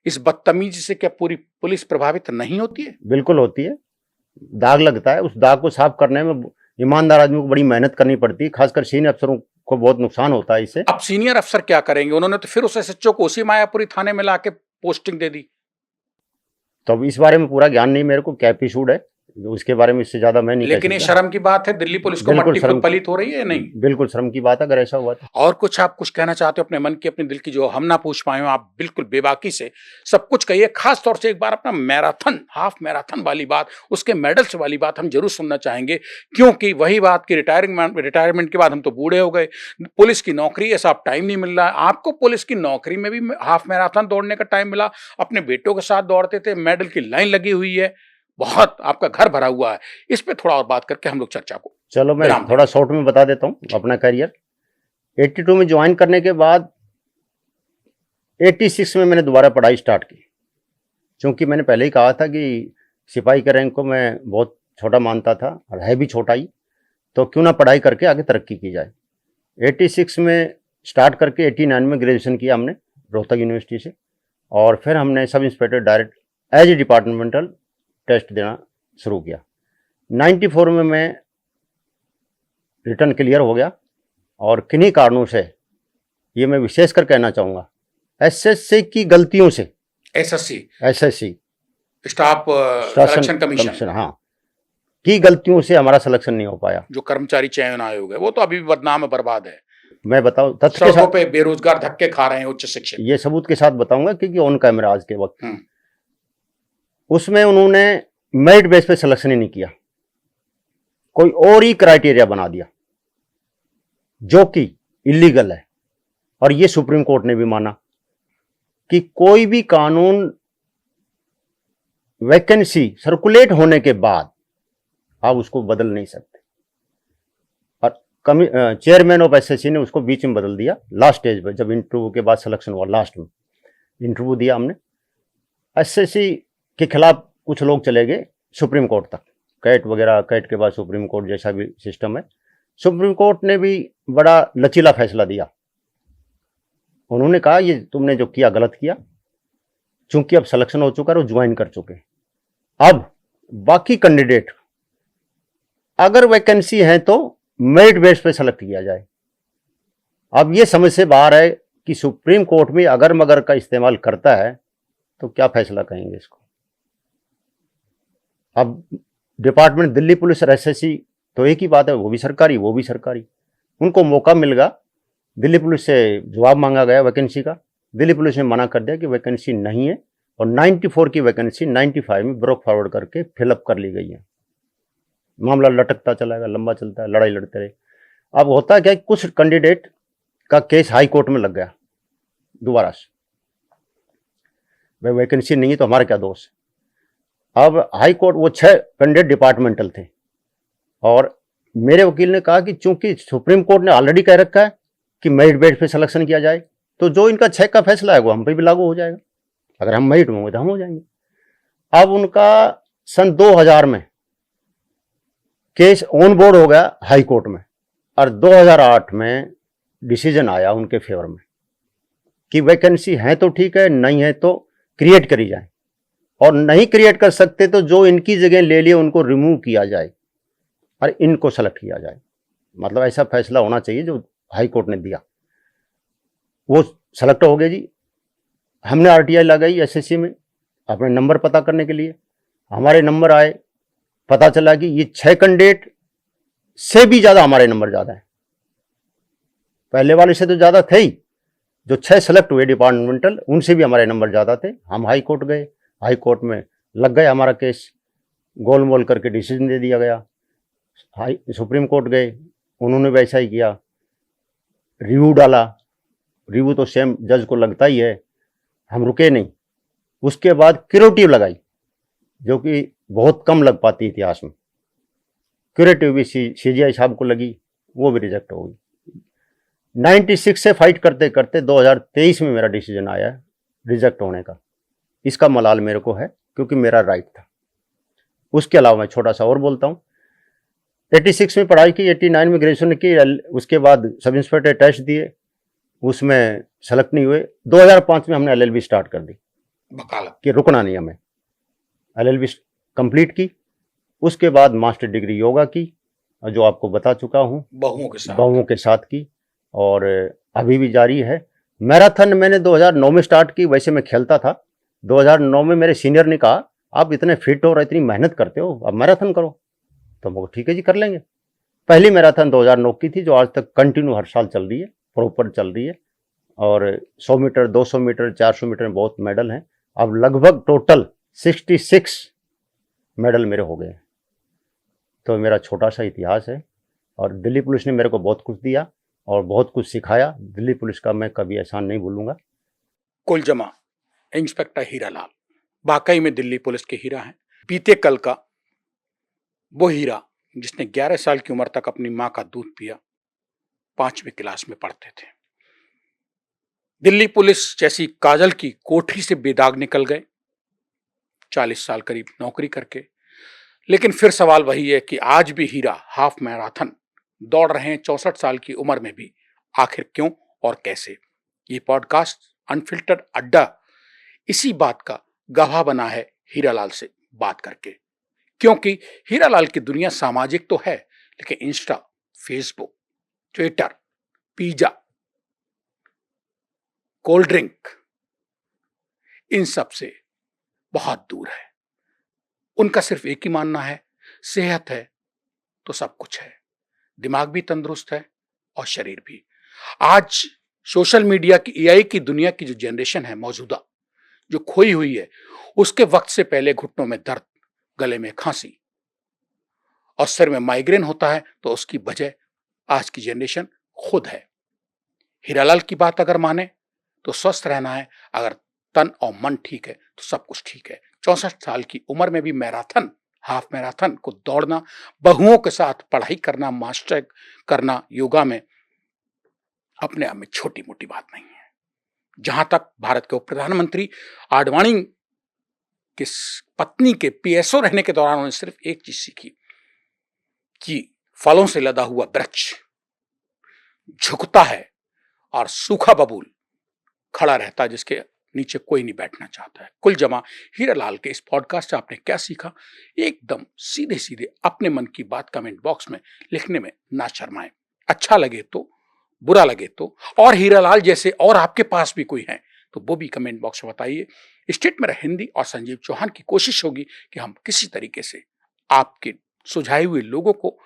इस बदतमीजी से क्या पूरी पुलिस प्रभावित नहीं होती है? बिल्कुल होती है, दाग लगता है। उस दाग को साफ करने में ईमानदार आदमी को बड़ी मेहनत करनी पड़ती है, खासकर सीनियर अफसरों को बहुत नुकसान होता है इससे। अब सीनियर अफसर क्या करेंगे? उन्होंने तो फिर उस एसएचओ को उसी मायापुरी थाने में लाके पोस्टिंग दे दी। तो अब इस बारे में पूरा ज्ञान नहीं मेरे को, क्या एपिसोड है उसके बारे में इससे ज्यादा मैं नहीं कह लेकिन ये सकता। शर्म की बात है, दिल्ली पुलिस को बिल्कुल मट्टी शर्म खुद पलीत हो रही है या नहीं? बिल्कुल शर्म की बात है अगर ऐसा हुआ तो। और कुछ आप कुछ कहना चाहते हो अपने मन की, अपने दिल की, जो हम ना पूछ पाए हो? आप बिल्कुल बेबाकी से सब कुछ कहिए, खास तौर से एक बार अपना मैराथन, हाफ मैराथन वाली बात, उसके मेडल्स वाली बात हम जरूर सुनना चाहेंगे, क्योंकि वही बात की रिटायरमेंट के बाद हम तो बूढ़े हो गए, पुलिस की नौकरी है, साहब टाइम नहीं मिल रहा है। आपको पुलिस की नौकरी में भी हाफ मैराथन दौड़ने का टाइम मिला, अपने बेटों के साथ दौड़ते थे, मेडल की लाइन लगी हुई है, बहुत आपका घर भरा हुआ है। इस पे थोड़ा और बात करके हम लोग चर्चा को चलो मैं थोड़ा शॉर्ट में बता देता हूँ अपना करियर। 82 में ज्वाइन करने के बाद 86 में मैंने दोबारा पढ़ाई स्टार्ट की, क्योंकि मैंने पहले ही कहा था कि सिपाही के रैंक को मैं बहुत छोटा मानता था और है भी छोटा ही, तो क्यों ना पढ़ाई करके आगे तरक्की की जाए। 86 में स्टार्ट करके 89 में ग्रेजुएशन किया हमने रोहतक यूनिवर्सिटी से, और फिर हमने sub inspector direct as a departmental test देना शुरू किया। 94 में मैं रिटर्न क्लियर हो गया, और किन्हीं कारणों से, ये मैं विशेषकर कहना चाहूँगा, एसएससी की गलतियों से, एसएससी स्टाफ सिलेक्शन कमीशन, हाँ, की गलतियों से हमारा सिलेक्शन नहीं हो पाया। जो कर्मचारी चयन आयोग है वो तो अभी भी बदनाम है, बर्बाद है। मैं बताऊं तथ्य के साथ, पे बेरोजगार धक्के खा रहे हैं उच्च शिक्षक, ये सबूत के साथ बताऊंगा क्योंकि ऑन कैमरा आज के वक्त उसमें उन्होंने मेरिट बेस पे सिलेक्शन ही नहीं किया, कोई और ही क्राइटेरिया बना दिया जो कि इलीगल है। और ये सुप्रीम कोर्ट ने भी माना कि कोई भी कानून वैकेंसी सर्कुलेट होने के बाद आप उसको बदल नहीं सकते, और चेयरमैन ऑफ एसएससी ने उसको बीच में बदल दिया लास्ट स्टेज पे, जब इंटरव्यू के बाद सिलेक्शन हुआ। लास्ट में इंटरव्यू दिया हमने, एसएससी के खिलाफ कुछ लोग चले गए सुप्रीम कोर्ट तक, कैट वगैरह, कैट के बाद सुप्रीम कोर्ट जैसा भी सिस्टम है। सुप्रीम कोर्ट ने भी बड़ा लचीला फैसला दिया, उन्होंने कहा ये तुमने जो किया गलत किया, चूंकि अब सिलेक्शन हो चुका है और ज्वाइन कर चुके, अब बाकी कैंडिडेट अगर वैकेंसी है तो मेरिट बेस पे सेलेक्ट किया जाए। अब ये समझ से बाहर है कि सुप्रीम कोर्ट में अगर मगर का इस्तेमाल करता है तो क्या फैसला कहेंगे इसको। अब डिपार्टमेंट दिल्ली पुलिस और एसएससी तो एक ही बात है, वो भी सरकारी वो भी सरकारी। उनको मौका मिल गया, दिल्ली पुलिस से जवाब मांगा गया वैकेंसी का, दिल्ली पुलिस ने मना कर दिया कि वैकेंसी नहीं है, और 94 की वैकेंसी 95 में ब्रोक फॉरवर्ड करके फिलअप कर ली गई है। मामला लटकता चला गया, लंबा चलता है, लड़ाई लड़ते रहे। अब होता क्या, कुछ कैंडिडेट का केस हाई कोर्ट में लग गया दोबारा से, भाई वैकेंसी नहीं है तो हमारा क्या दोष है। अब हाई कोर्ट, वो 6 कैंडिडेट डिपार्टमेंटल थे और मेरे वकील ने कहा कि चूंकि सुप्रीम कोर्ट ने ऑलरेडी कह रखा है कि मेरिट बेस पे सिलेक्शन किया जाए, तो जो इनका 6 का फैसला है वो हम पे भी लागू हो जाएगा। अगर हम मेरिट में होंगे तो हम हो जाएंगे। अब उनका सन 2000 में केस ऑन बोर्ड हो गया हाई कोर्ट में, और 2008 में डिसीजन आया उनके फेवर में कि वैकेंसी है तो ठीक है, नहीं है तो क्रिएट करी जाए, और नहीं क्रिएट कर सकते तो जो इनकी जगह ले लिए उनको रिमूव किया जाए और इनको सेलेक्ट किया जाए। मतलब ऐसा फैसला होना चाहिए जो हाई कोर्ट ने दिया। वो सेलेक्ट हो गए जी। हमने आरटीआई लगाई एसएससी में अपने नंबर पता करने के लिए। हमारे नंबर आए, पता चला कि ये 6 कैंडिडेट से भी ज़्यादा हमारे नंबर ज़्यादा है, पहले वाले से तो ज़्यादा थे ही। जो 6 सेलेक्ट हुए डिपार्टमेंटल, उनसे भी हमारे नंबर ज़्यादा थे। हम हाई कोर्ट गए, हाई कोर्ट में लग गए हमारा केस, गोल मोल करके डिसीजन दे दिया गया। सुप्रीम कोर्ट गए, उन्होंने वैसा ही किया, रिव्यू डाला। रिव्यू तो सेम जज को लगता ही है। हम रुके नहीं, उसके बाद क्यूरेटिव लगाई, जो कि बहुत कम लग पाती इतिहास में। क्यूरेटिव भी सीजीआई साहब को लगी, वो भी रिजेक्ट हो गई। 96 से फाइट करते करते 2023 में मेरा डिसीजन आया है रिजेक्ट होने का। इसका मलाल मेरे को है, क्योंकि मेरा राइट था। उसके अलावा मैं छोटा सा और बोलता हूँ, 86 में पढ़ाई की, 89 में ग्रेजुएशन की, उसके बाद सब इंस्पेक्टर टेस्ट दिए, उसमें सेलेक्ट नहीं हुए। 2005 में हमने एलएलबी स्टार्ट कर दी, वकालत कि रुकना नहीं हमें। एलएलबी कंप्लीट की, उसके बाद मास्टर डिग्री योगा की, जो आपको बता चुका हूँ, बहुओं के साथ की, और अभी भी जारी है। मैराथन मैंने 2009 में स्टार्ट की। वैसे मैं खेलता था। 2009 में मेरे सीनियर ने कहा, आप इतने फिट हो और इतनी मेहनत करते हो, अब मैराथन करो। तो मैं ठीक है जी, कर लेंगे। पहली मैराथन 2009 की थी, जो आज तक कंटिन्यू हर साल चल रही है, प्रॉपर चल रही है। और 100 मीटर, 200 मीटर, 400 मीटर में बहुत मेडल हैं। अब लगभग टोटल 66 मेडल मेरे हो गए हैं। तो मेरा छोटा सा इतिहास है, और दिल्ली पुलिस ने मेरे को बहुत कुछ दिया और बहुत कुछ सिखाया। दिल्ली पुलिस का मैं कभी एहसान नहीं भूलूंगा। कुलजमा इंस्पेक्टर हीरालाल वाकई में दिल्ली पुलिस के हीरा हैं। बीते कल का वो हीरा जिसने 11 साल की उम्र तक अपनी मां का दूध पिया, 5वीं क्लास में पढ़ते थे। दिल्ली पुलिस जैसी काजल की कोठरी से बेदाग निकल गए, 40 साल करीब नौकरी करके। लेकिन फिर सवाल वही है कि आज भी हीरा हाफ मैराथन दौड़ रहे हैं 64 साल की उम्र में भी। आखिर क्यों और कैसे? ये पॉडकास्ट अनफिल्टर्ड अड्डा इसी बात का गवाह बना है हीरालाल से बात करके। क्योंकि हीरालाल की दुनिया सामाजिक तो है, लेकिन Insta, Facebook, Twitter, pizza, cold drink, इन सब से बहुत दूर है। उनका सिर्फ एक ही मानना है, सेहत है तो सब कुछ है। दिमाग भी तंदुरुस्त है और शरीर भी। आज सोशल मीडिया की, एआई की दुनिया की जो जनरेशन है मौजूदा, जो खोई हुई है, उसके वक्त से पहले घुटनों में दर्द, गले में खांसी और सिर में माइग्रेन होता है, तो उसकी वजह आज की जनरेशन खुद है। हीरालाल की बात अगर माने तो स्वस्थ रहना है, अगर तन और मन ठीक है तो सब कुछ ठीक है। 64 साल की उम्र में भी मैराथन, हाफ मैराथन को दौड़ना, बहुओं के साथ पढ़ाई करना, मास्टर करना योगा में, अपने आप में छोटी मोटी बात नहीं है। जहां तक भारत के उप प्रधानमंत्री आडवाणी की पत्नी के पीएसओ रहने के दौरान उन्होंने सिर्फ एक चीज सीखी कि फलों से लदा हुआ वृक्ष झुकता है और सूखा बबूल खड़ा रहता है, जिसके नीचे कोई नहीं बैठना चाहता है। कुल जमा हीरालाल के इस पॉडकास्ट से आपने क्या सीखा? एकदम सीधे सीधे अपने मन की बात कमेंट बॉक्स में लिखने में ना शर्माएं। अच्छा लगे तो, बुरा लगे तो, और हीरालाल जैसे और आपके पास भी कोई है तो वो भी कमेंट बॉक्स में बताइए। स्टेट मेरा हिंदी और संजीव चौहान की कोशिश होगी कि हम किसी तरीके से आपके सुझाए हुए लोगों को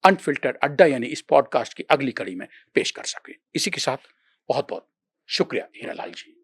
अनफिल्टर्ड अड्डा यानी इस पॉडकास्ट की अगली कड़ी में पेश कर सके। इसी के साथ बहुत बहुत शुक्रिया हीरालाल जी।